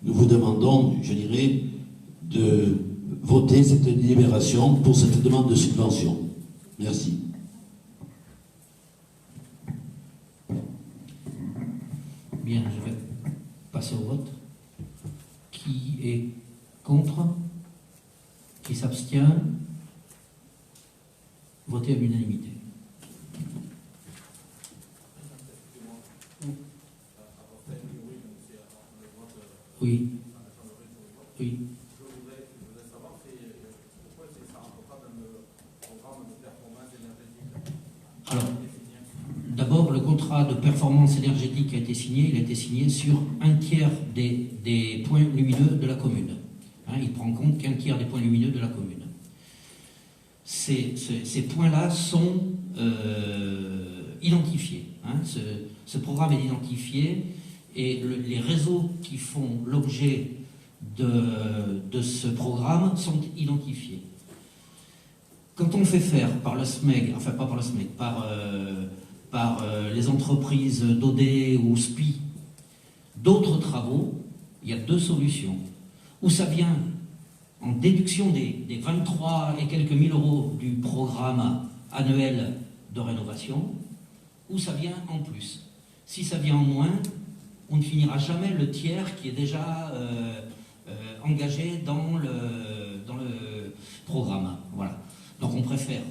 Nous vous demandons, je dirais, de voter cette délibération pour cette demande de subvention. Merci. Bien, je vais passer au vote. Qui est contre? Qui s'abstient? Voté à l'unanimité. Oui. Oui. Je voudrais savoir pourquoi ça ne rentre pas dans le programme de performance énergétique. Alors, d'abord, le contrat de performance énergétique qui a été signé, il a été signé sur un tiers des points lumineux de la commune. Hein, il prend en compte qu'un tiers des points lumineux de la commune. Ces points-là sont identifiés. Hein, ce programme est identifié et les réseaux qui font l'objet de ce programme sont identifiés. Quand on fait faire par le SMEG, enfin pas par le SMEG, par les entreprises d'OD ou SPI, d'autres travaux, il y a deux solutions. Ou ça vient en déduction des 23 et quelques mille € du programme annuel de rénovation, ou ça vient en plus. Si ça vient en moins, on ne finira jamais le tiers qui est déjà engagé dans le programme. Voilà. Donc on préfère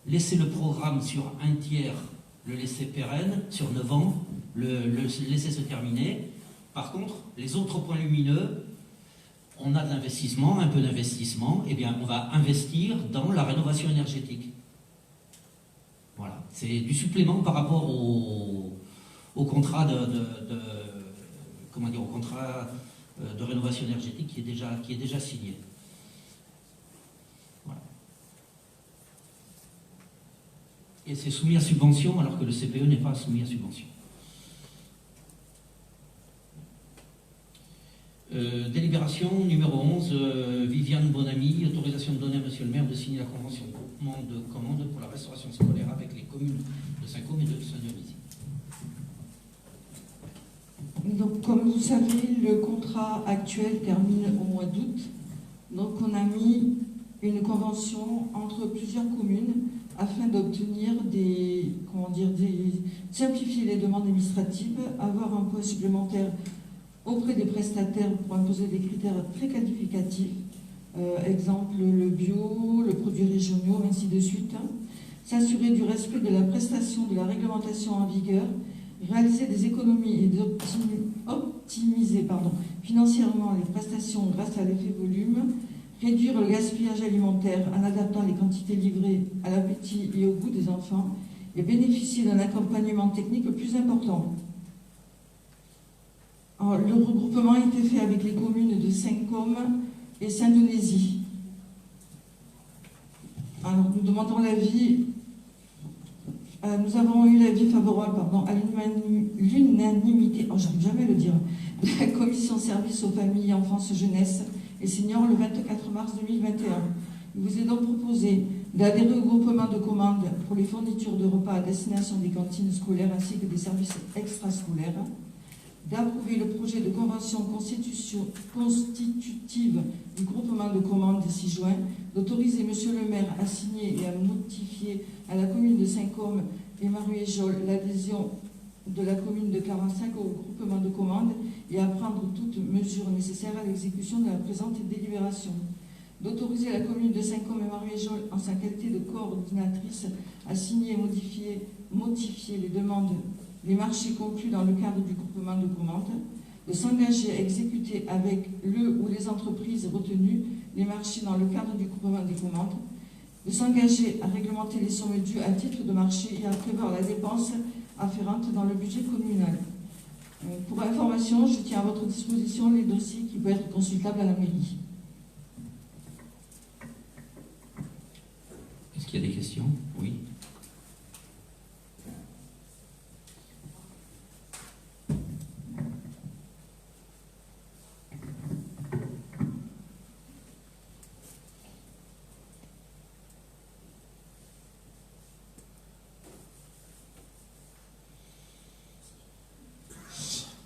laisser le programme sur un tiers, le laisser pérenne, sur 9 ans, le laisser se terminer. Par contre, les autres points lumineux, on a de l'investissement, un peu d'investissement, eh bien on va investir dans la rénovation énergétique. Voilà. C'est du supplément par rapport au contrat au contrat de rénovation énergétique qui est déjà signé. Voilà. Et c'est soumis à subvention alors que le CPE n'est pas soumis à subvention. Délibération numéro 11, Viviane Bonamy, autorisation de donner à Monsieur le maire de signer la convention de commande pour la restauration scolaire avec les communes de Saint-Côme et de Saint-Dionisy. Donc, comme vous savez, le contrat actuel termine au mois d'août. Donc, on a mis une convention entre plusieurs communes afin d'obtenir simplifier les demandes administratives, avoir un poids supplémentaire auprès des prestataires pour imposer des critères très qualificatifs, exemple le bio, le produit régionaux, ainsi de suite, s'assurer du respect de la prestation de la réglementation en vigueur, réaliser des économies et optimiser financièrement les prestations grâce à l'effet volume, réduire le gaspillage alimentaire en adaptant les quantités livrées à l'appétit et au goût des enfants et bénéficier d'un accompagnement technique plus important. Alors, le regroupement a été fait avec les communes de Saint-Côme et Saint-Dionisy. Alors, nous demandons l'avis. Nous avons eu l'avis favorable à l'unanimité, j'arrive jamais à le dire, de la commission service aux familles, enfance, jeunesse et seniors le 24 mars 2021. Il vous est donc proposé d'adhérer au groupement de commandes pour les fournitures de repas à destination des cantines scolaires ainsi que des services extrascolaires, d'approuver le projet de convention constitutive du groupement de commandes 6 juin, d'autoriser Monsieur le maire à signer et à notifier à la commune de Saint-Côme et Maruéjol l'adhésion de la commune de 45 au groupement de commandes et à prendre toutes mesures nécessaires à l'exécution de la présente délibération, d'autoriser la commune de Saint-Côme et Maruéjol en sa qualité de coordinatrice à signer et modifier les demandes, les marchés conclus dans le cadre du groupement de commandes, de s'engager à exécuter avec le ou les entreprises retenues les marchés dans le cadre du groupement des commandes, de s'engager à réglementer les sommes dues à titre de marché et à prévoir la dépense afférente dans le budget communal. Pour information, je tiens à votre disposition les dossiers qui peuvent être consultables à la mairie. Est-ce qu'il y a des questions? Oui.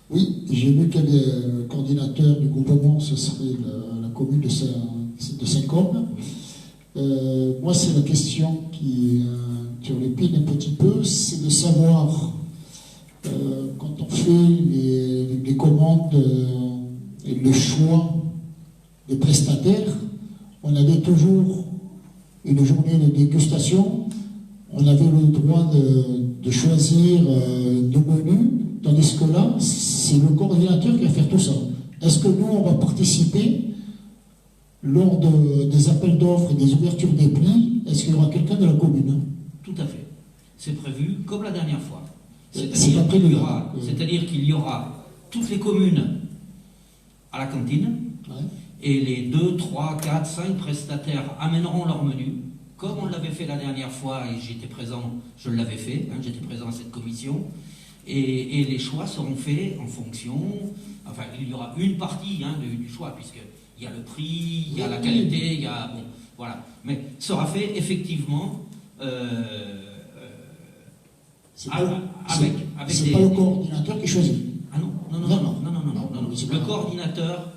Oui, j'ai vu que le coordinateur du groupement, ce serait la commune de Saint-Côme. Moi, c'est la question qui turlupine un petit peu, c'est de savoir, quand on fait les commandes et le choix des prestataires, on avait toujours une journée de dégustation, on avait le droit de choisir nos menus, tandis que là, c'est le coordinateur qui va faire tout ça. Est-ce que nous, on va participer lors des appels d'offres et des ouvertures des prix? Est-ce qu'il y aura quelqu'un de la commune? Tout à fait. C'est prévu comme la dernière fois. C'est-à-dire qu'il y aura toutes les communes à la cantine, ouais. Et les 2, 3, 4, 5 prestataires amèneront leur menu, comme on l'avait fait la dernière fois, et j'étais présent, je l'avais fait, j'étais présent à cette commission, et les choix seront faits en fonction, enfin il y aura une partie du choix, puisqu'il y a le prix, il y a la qualité, il y a, bon, voilà, mais sera fait effectivement c'est pas le coordinateur qui choisit. Ah non.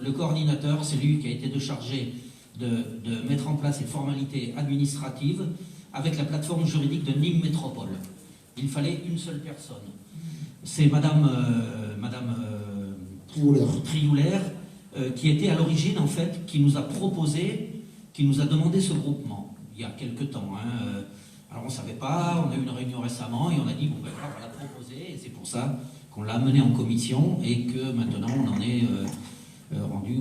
Le coordinateur, c'est lui qui a été chargé de mettre en place les formalités administratives avec la plateforme juridique de Nîmes Métropole. Il fallait une seule personne. C'est Madame Trioulaire qui était à l'origine, en fait, qui nous a proposé, qui nous a demandé ce groupement, il y a quelque temps. Alors on ne savait pas, on a eu une réunion récemment et on a dit, bon ben voilà, on va la proposer, et c'est pour ça qu'on l'a amené en commission et que maintenant on en est rendu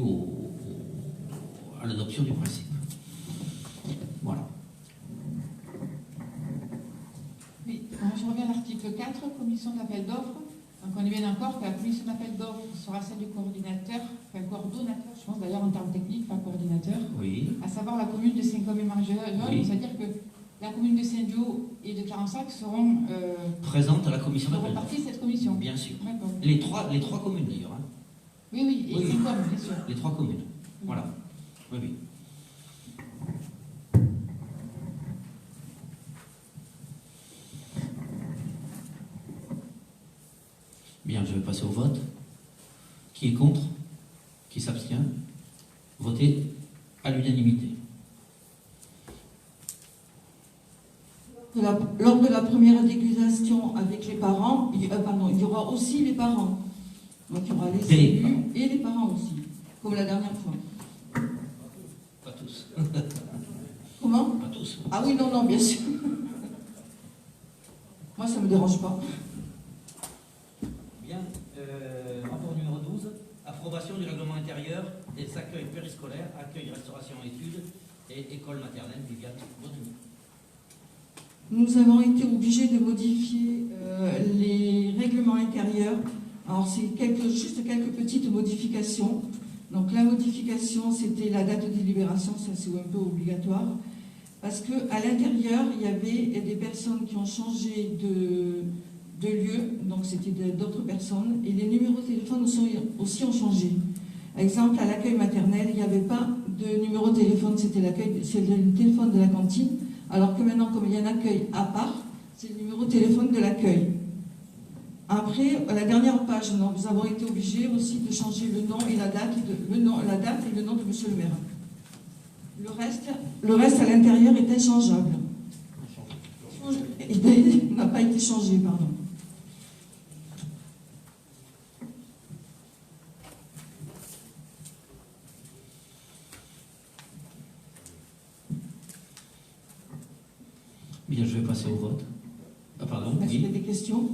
à l'adoption du principe. Voilà. Oui, je reviens à l'article 4, commission d'appel d'offres. Donc on est bien d'accord que la commission d'appel d'offres sera celle du coordinateur, enfin coordonnateur, je pense d'ailleurs en termes techniques, pas coordinateur, oui. À savoir la commune de Saint-Côme et Maruéjol, oui. C'est-à-dire que la commune de Saint-Dio et de Carensac seront présentes à la commission d'appel d'offres. partie de cette commission. Bien sûr. Les trois communes d'ailleurs. Oui, oui, et Oui, oui. 5 hommes, bien sûr. Les 3 communes. Voilà. Oui, oui. Bien, je vais passer au vote. Qui est contre? Qui s'abstient? Voter à l'unanimité. Lors de la première dégustation avec les parents, il y aura aussi les parents. Donc il y aura les élus et les parents aussi, comme la dernière fois. Pas tous. Comment? Pas tous. Ah oui, non, bien sûr. Moi, ça ne me dérange pas. Bien. Rapport numéro 12. Approbation du règlement intérieur des accueils périscolaires, accueil, restauration, études et école maternelle. Viviane Bonamy. Nous avons été obligés de modifier les règlements intérieurs. Alors, c'est juste quelques petites modifications. Donc, la modification, c'était la date de délibération, ça c'est un peu obligatoire. Parce qu'à l'intérieur, il y avait des personnes qui ont changé de lieu, donc c'était d'autres personnes, et les numéros de téléphone aussi ont changé. Exemple, à l'accueil maternel, il n'y avait pas de numéro de téléphone, c'est le téléphone de la cantine. Alors que maintenant, comme il y a un accueil à part, c'est le numéro de téléphone de l'accueil. Après, à la dernière page, nous avons été obligés aussi de changer le nom et la date, et le nom de Monsieur le maire. Le reste à l'intérieur est inchangeable. Il n'a pas été changé, pardon. Bien, je vais passer au vote. Ah, pardon. Est-ce qu'il y a Oui. des questions?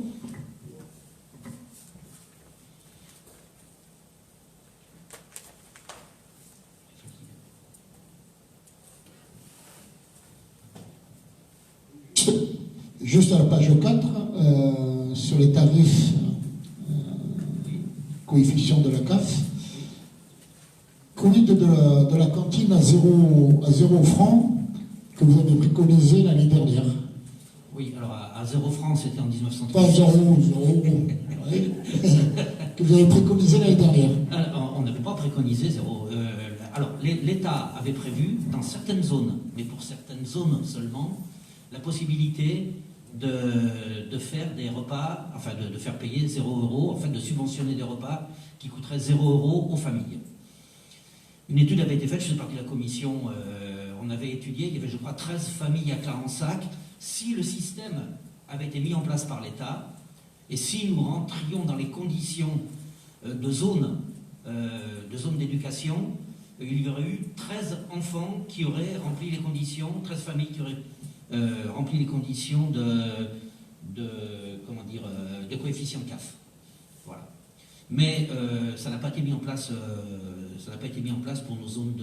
Juste à la page 4, sur les tarifs coefficient de la CAF, Covid de la cantine à 0 francs que vous avez préconisé l'année dernière. Oui, alors à 0 francs, c'était en 1936. Pas 0, oui, que vous avez préconisé l'année dernière. Alors, on n'avait pas préconisé 0. Alors, l'État avait prévu, dans certaines zones, mais pour certaines zones seulement, la possibilité de faire des repas, enfin de faire payer 0 €, en fait de subventionner des repas qui coûteraient 0 € aux familles. Une étude avait été faite, je suis parti de la commission, on avait étudié, il y avait je crois 13 familles à Clarensac. Si le système avait été mis en place par l'État, et si nous rentrions dans les conditions de zone d'éducation, il y aurait eu 13 enfants qui auraient rempli les conditions, 13 familles qui auraient rempli les conditions de coefficient CAF. Voilà. Mais ça n'a pas été mis en place. Ça n'a pas été mis en place pour nos zones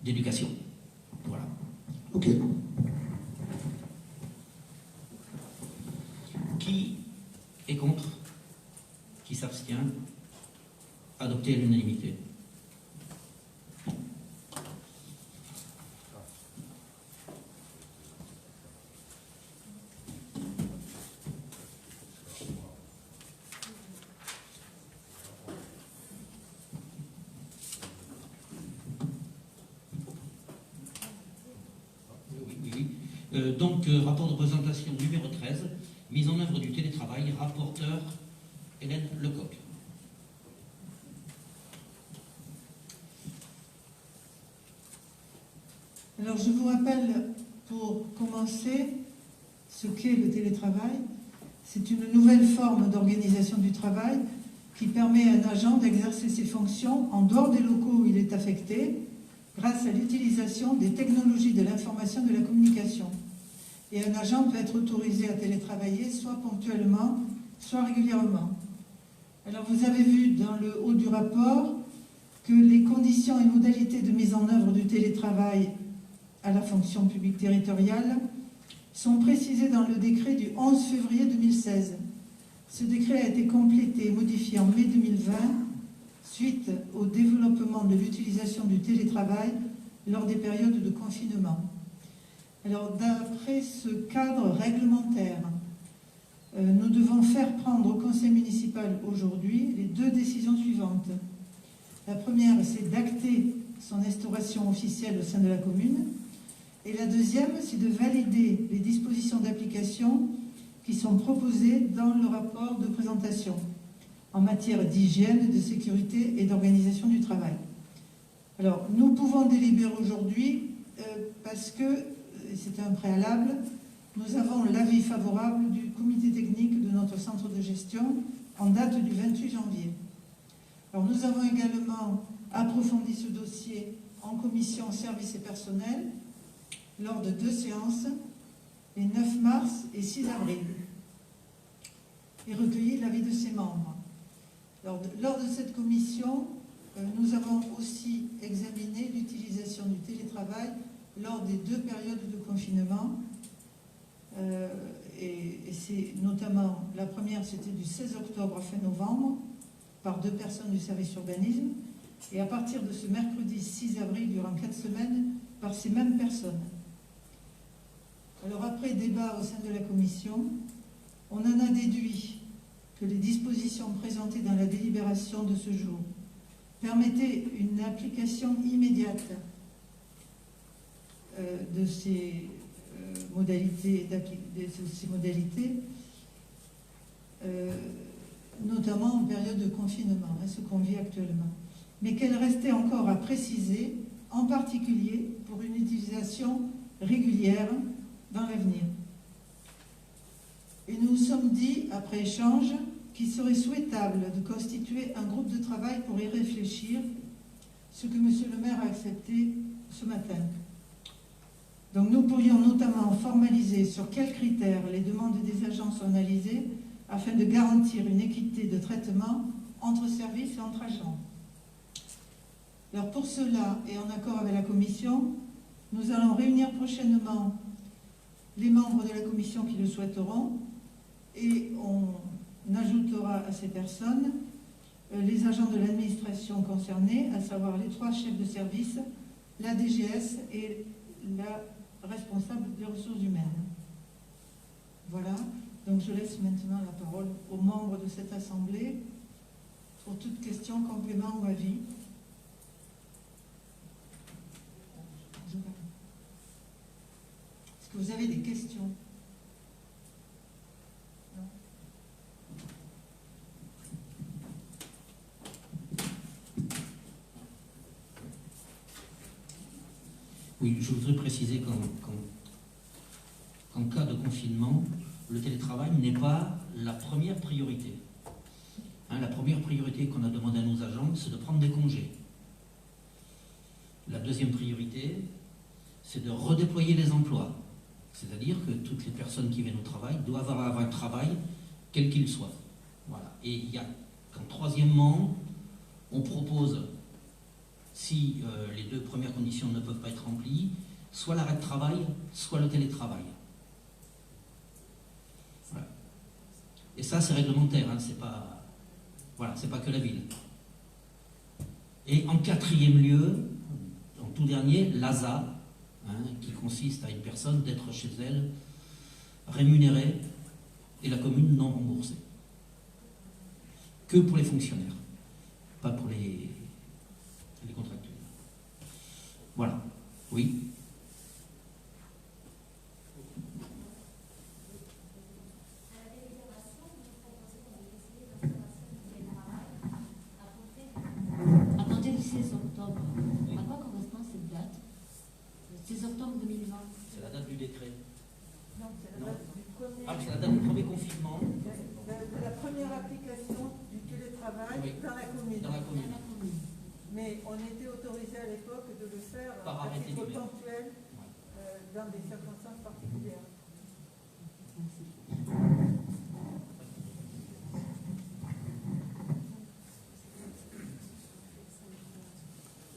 d'éducation. Voilà. Ok. Qui est contre? Qui s'abstient? Adopté à l'unanimité. Rapport de présentation numéro 13, mise en œuvre du télétravail, rapporteur Hélène Lecoq. Alors je vous rappelle, pour commencer, ce qu'est le télétravail. C'est une nouvelle forme d'organisation du travail qui permet à un agent d'exercer ses fonctions en dehors des locaux où il est affecté, grâce à l'utilisation des technologies de l'information et de la communication. Et un agent peut être autorisé à télétravailler soit ponctuellement, soit régulièrement. Alors vous avez vu dans le haut du rapport que les conditions et modalités de mise en œuvre du télétravail à la fonction publique territoriale sont précisées dans le décret du 11 février 2016. Ce décret a été complété et modifié en mai 2020 suite au développement de l'utilisation du télétravail lors des périodes de confinement. Alors, d'après ce cadre réglementaire, nous devons faire prendre au conseil municipal aujourd'hui les 2 décisions suivantes. La première, c'est d'acter son instauration officielle au sein de la commune. Et la deuxième, c'est de valider les dispositions d'application qui sont proposées dans le rapport de présentation en matière d'hygiène, de sécurité et d'organisation du travail. Alors, nous pouvons délibérer aujourd'hui parce que, c'est un préalable, nous avons l'avis favorable du comité technique de notre centre de gestion en date du 28 janvier. Alors, nous avons également approfondi ce dossier en commission services et personnel lors de 2 séances, les 9 mars et 6 avril, et recueilli l'avis de ses membres. Lors de cette commission, nous avons aussi examiné l'utilisation du télétravail lors des 2 périodes de confinement. Et c'est notamment, la première, c'était du 16 octobre à fin novembre, par 2 personnes du service urbanisme, et à partir de ce mercredi 6 avril, durant 4 semaines, par ces mêmes personnes. Alors après débat au sein de la commission, on en a déduit que les dispositions présentées dans la délibération de ce jour permettaient une application immédiate de ces modalités, notamment en période de confinement, ce qu'on vit actuellement, mais qu'elle restait encore à préciser, en particulier pour une utilisation régulière dans l'avenir. Et nous nous sommes dit, après échange, qu'il serait souhaitable de constituer un groupe de travail pour y réfléchir, ce que M. le maire a accepté ce matin. Donc nous pourrions notamment formaliser sur quels critères les demandes des agents sont analysées afin de garantir une équité de traitement entre services et entre agents. Alors pour cela, et en accord avec la commission, nous allons réunir prochainement les membres de la commission qui le souhaiteront et on ajoutera à ces personnes les agents de l'administration concernés, à savoir les 3 chefs de service, la DGS et la responsable des ressources humaines. Voilà, donc je laisse maintenant la parole aux membres de cette assemblée pour toute question, complément ou avis. Est-ce que vous avez des questions? Non? Oui, je voudrais préciser qu'en cas de confinement, le télétravail n'est pas la première priorité. La première priorité qu'on a demandé à nos agents, c'est de prendre des congés. La deuxième priorité, c'est de redéployer les emplois. C'est-à-dire que toutes les personnes qui viennent au travail doivent avoir un travail, quel qu'il soit. Voilà. Et il y a, troisièmement, on propose, si les 2 premières conditions ne peuvent pas être remplies, soit l'arrêt de travail, soit le télétravail. Voilà. Et ça, c'est réglementaire, c'est pas, voilà, c'est pas que la ville. Et en 4e lieu, en tout dernier, l'ASA, qui consiste à une personne d'être chez elle rémunérée et la commune non remboursée. Que pour les fonctionnaires, pas pour les contractuels. Voilà. Oui. À compter du 16 octobre, à quoi correspond cette date? Le 16 octobre 2020. C'est la date du décret. Non, c'est la date du premier. Ah, c'est la date du premier confinement. La première application du télétravail dans la commune. Dans la commune. Mais on était autorisé à l'époque de le faire Par à arrêté titre du maire. ponctuel dans des circonstances particulières.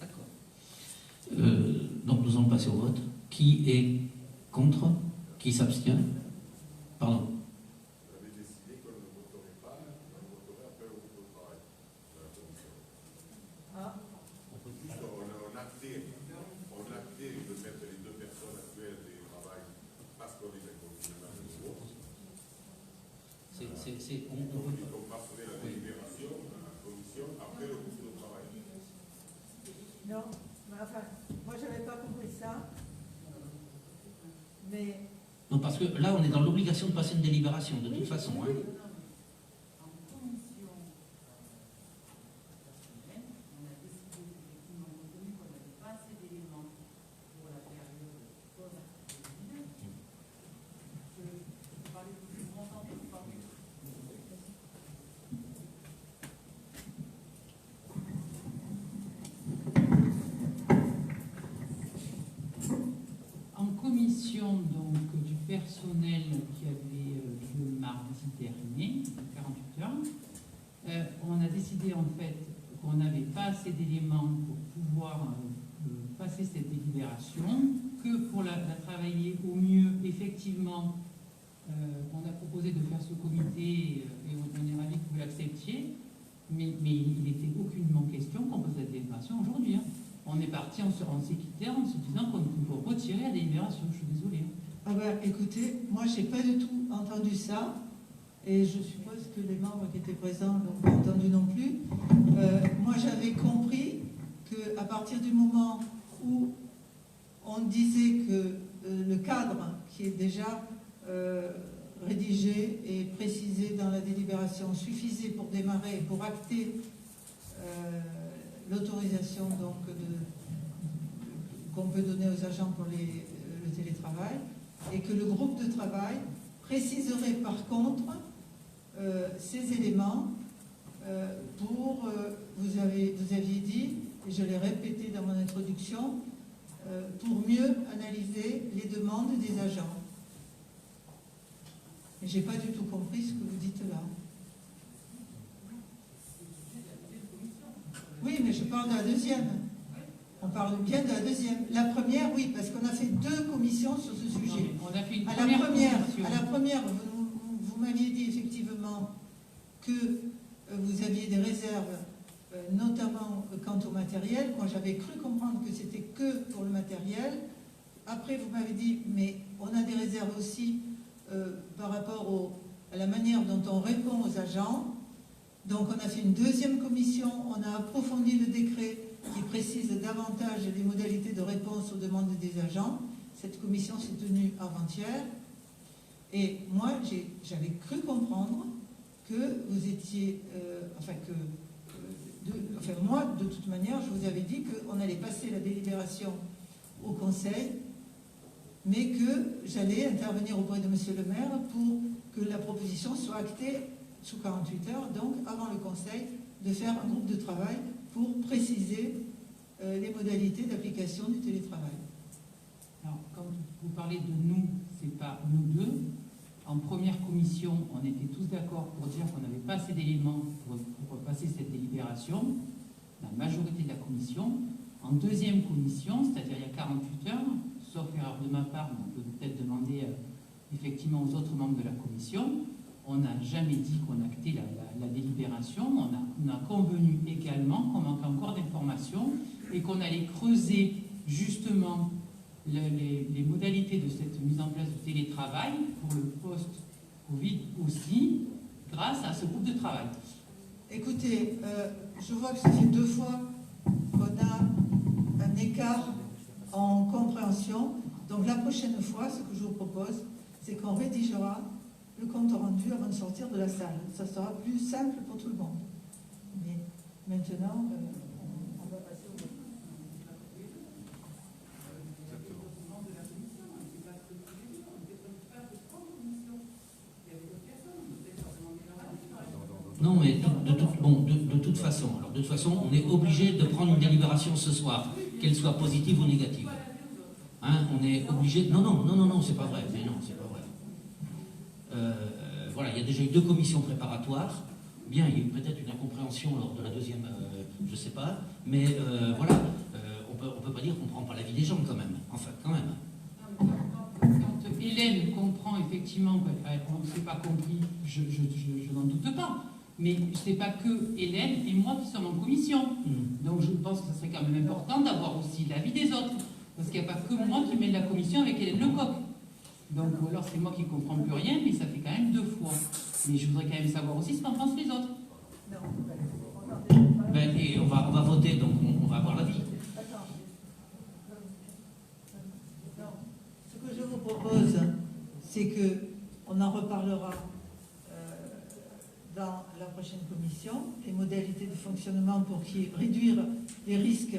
D'accord. Donc nous allons passer au vote. Qui est contre? Qui s'abstient? Pardon. on peut pas. On passerait la délibération à la commission après le groupe de travail. Non, mais enfin, moi je n'avais pas compris ça. Mais. Non, parce que là, on est dans l'obligation de passer une délibération, de toute façon. Oui. Hein. Donc, du personnel qui avait lieu mardi dernier, 48 heures, on a décidé en fait qu'on n'avait pas assez d'éléments pour pouvoir passer cette délibération, que pour la travailler au mieux, effectivement, on a proposé de faire ce comité et on est ravis que vous l'acceptiez, mais il n'était aucunement question qu'on pose cette délibération aujourd'hui. Hein. On est parti, on s'est quitté en se disant qu'on peut retirer la délibération. Je suis désolée. Ah ben, écoutez, moi, je n'ai pas du tout entendu ça. Et je suppose que les membres qui étaient présents n'ont pas entendu non plus. Moi, j'avais compris qu'à partir du moment où on disait que le cadre qui est déjà rédigé et précisé dans la délibération suffisait pour démarrer, pour acter l'autorisation donc qu'on peut donner aux agents pour le télétravail, et que le groupe de travail préciserait par contre ces éléments pour, vous aviez dit, et je l'ai répété dans mon introduction, pour mieux analyser les demandes des agents. Et je n'ai pas du tout compris ce que vous dites là. Oui, mais je parle de la deuxième. On parle bien de la deuxième. La première, oui, parce qu'on a fait 2 commissions sur ce sujet. On a fait une à la première, vous m'aviez dit effectivement que vous aviez des réserves, notamment quant au matériel. Moi, j'avais cru comprendre que c'était que pour le matériel. Après, vous m'avez dit, mais on a des réserves aussi par rapport à la manière dont on répond aux agents. Donc, on a fait une 2e commission, on a approfondi le décret qui précise davantage les modalités de réponse aux demandes des agents. Cette commission s'est tenue avant-hier. Et moi, j'avais cru comprendre que vous étiez... moi, de toute manière, je vous avais dit qu'on allait passer la délibération au Conseil, mais que j'allais intervenir auprès de M. le maire pour que la proposition soit actée sous 48 heures, donc avant le Conseil, de faire un groupe de travail pour préciser les modalités d'application du télétravail. Alors, quand vous parlez de nous, c'est pas nous deux. En première commission, on était tous d'accord pour dire qu'on n'avait pas assez d'éléments pour passer cette délibération, la majorité de la commission. En 2e commission, c'est-à-dire il y a 48 heures, sauf erreur de ma part, mais on peut peut-être demander effectivement aux autres membres de la commission, on n'a jamais dit qu'on actait la délibération, on a convenu également qu'on manquait encore d'informations et qu'on allait creuser justement les modalités de cette mise en place du télétravail pour le post-Covid aussi, grâce à ce groupe de travail. Écoutez, je vois que ça fait 2 fois qu'on a un écart en compréhension. Donc la prochaine fois, ce que je vous propose, c'est qu'on rédigera le compte rendu avant de sortir de la salle. Ça sera plus simple pour tout le monde. Mais maintenant, on va passer au... Non, mais de toute façon, on est obligé de prendre une délibération ce soir, qu'elle soit positive ou négative. Hein, on est obligé... Non, c'est pas vrai. Mais non, c'est pas vrai. Voilà, il y a déjà eu 2 commissions préparatoires. Bien, il y a eu peut-être une incompréhension lors de la 2e, je ne sais pas. Mais voilà, on peut pas dire qu'on ne prend pas l'avis des gens quand même. Enfin, quand même. Quand Hélène comprend effectivement qu'on ne s'est pas compris, je n'en doute pas. Mais ce n'est pas que Hélène et moi qui sommes en commission. Donc je pense que ce serait quand même important d'avoir aussi l'avis des autres. Parce qu'il n'y a pas que moi qui mène la commission avec Hélène Lecoq. Donc, ou alors c'est moi qui ne comprends plus rien, mais ça fait quand même 2 fois. Mais je voudrais quand même savoir aussi ce qu'en pensent les autres. Et on va voter, donc on va avoir l'avis. Ce que je vous propose, c'est qu'on en reparlera dans la prochaine commission, les modalités de fonctionnement pour réduire les risques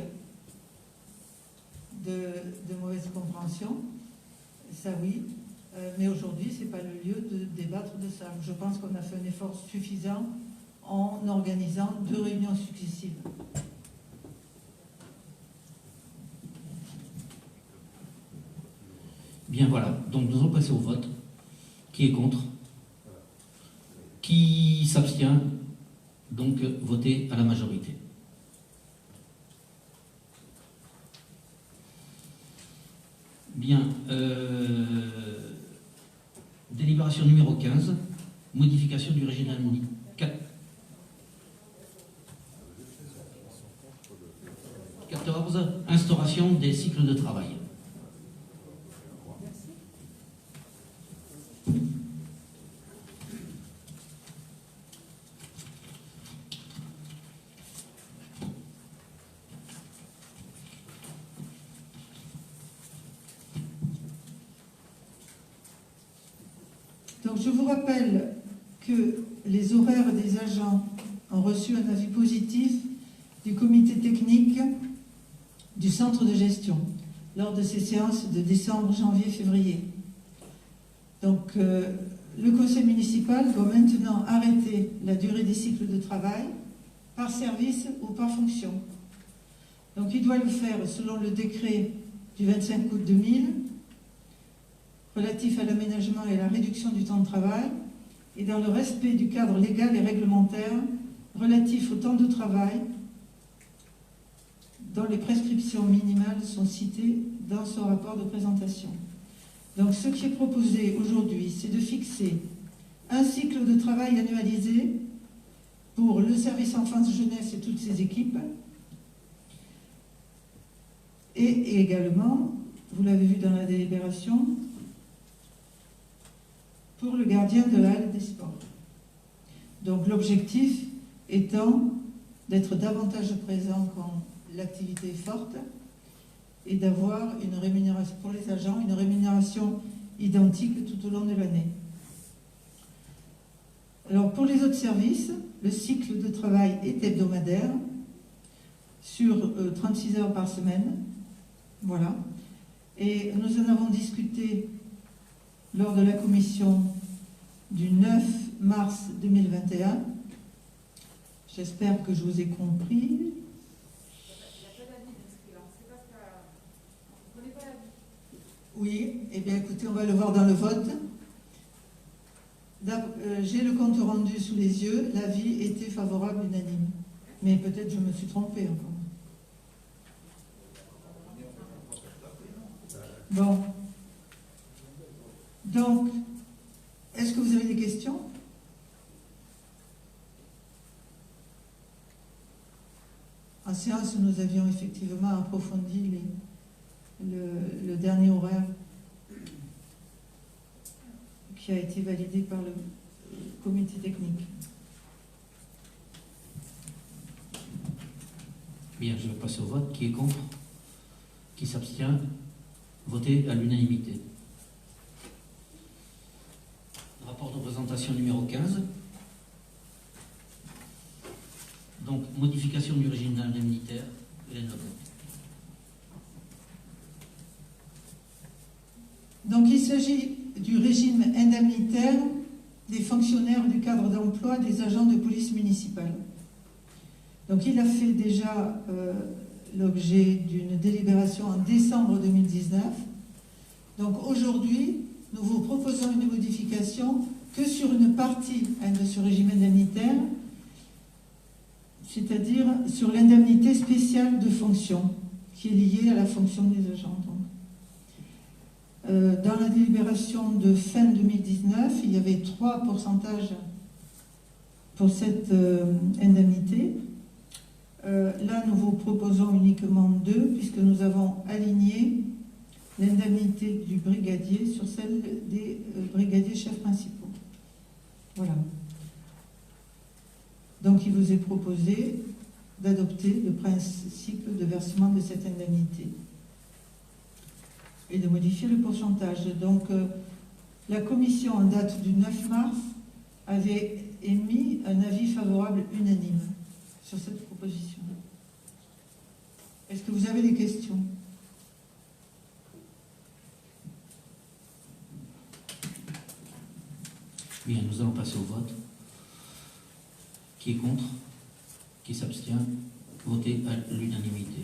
de mauvaise compréhension. Ça oui, mais aujourd'hui, ce n'est pas le lieu de débattre de ça. Je pense qu'on a fait un effort suffisant en organisant 2 réunions successives. Bien voilà, donc nous allons passer au vote. Qui est contre? Qui s'abstient? Donc voter à la majorité. Bien. Délibération numéro 15, modification du régime indemnitaire. 14, instauration des cycles de travail. Donc je vous rappelle que les horaires des agents ont reçu un avis positif du comité technique du centre de gestion lors de ces séances de décembre, janvier, février. Donc le conseil municipal doit maintenant arrêter la durée des cycles de travail par service ou par fonction. Donc il doit le faire selon le décret du 25 août 2000 relatif à l'aménagement et à la réduction du temps de travail et dans le respect du cadre légal et réglementaire relatif au temps de travail dont les prescriptions minimales sont citées dans ce rapport de présentation. Donc ce qui est proposé aujourd'hui, c'est de fixer un cycle de travail annualisé pour le service enfance-jeunesse et toutes ses équipes et également, vous l'avez vu dans la délibération, pour le gardien de la halle des sports. Donc l'objectif étant d'être davantage présent quand l'activité est forte et d'avoir une rémunération pour les agents, une rémunération identique tout au long de l'année. Alors pour les autres services, le cycle de travail est hebdomadaire sur 36 heures par semaine. Voilà. Et nous en avons discuté lors de la commission du 9 mars 2021. J'espère que je vous ai compris. Oui, eh bien écoutez, on va le voir dans le vote. J'ai le compte rendu sous les yeux, l'avis était favorable unanime. Mais peut-être je me suis trompée encore. Bon. Donc, est-ce que vous avez des questions? En séance, nous avions effectivement approfondi le dernier horaire qui a été validé par le comité technique. Bien, je vais passer au vote. Qui est contre? Qui s'abstient? Voter à l'unanimité. Rapport de présentation numéro 15. Donc, modification du régime indemnitaire. Donc, il s'agit du régime indemnitaire des fonctionnaires du cadre d'emploi des agents de police municipale. Donc, il a fait déjà l'objet d'une délibération en décembre 2019. Donc, aujourd'hui, nous vous proposons une modification que sur une partie de ce régime indemnitaire, c'est-à-dire sur l'indemnité spéciale de fonction, qui est liée à la fonction des agents. Dans la délibération de fin 2019, il y avait 3 pourcentages pour cette indemnité. Là, nous vous proposons uniquement 2, puisque nous avons aligné l'indemnité du brigadier sur celle des brigadiers chefs principaux. Voilà. Donc il vous est proposé d'adopter le principe de versement de cette indemnité et de modifier le pourcentage. Donc la commission, en date du 9 mars, avait émis un avis favorable unanime sur cette proposition. Est-ce que vous avez des questions? Bien, nous allons passer au vote. Qui est contre? Qui s'abstient? Voté à l'unanimité.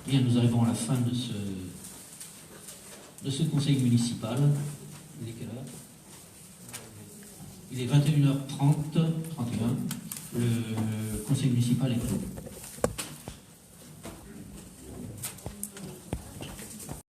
Bien, nous arrivons à la fin de ce conseil municipal. Il est quelle heure? Il est 21h30, 31. Le conseil municipal est clos.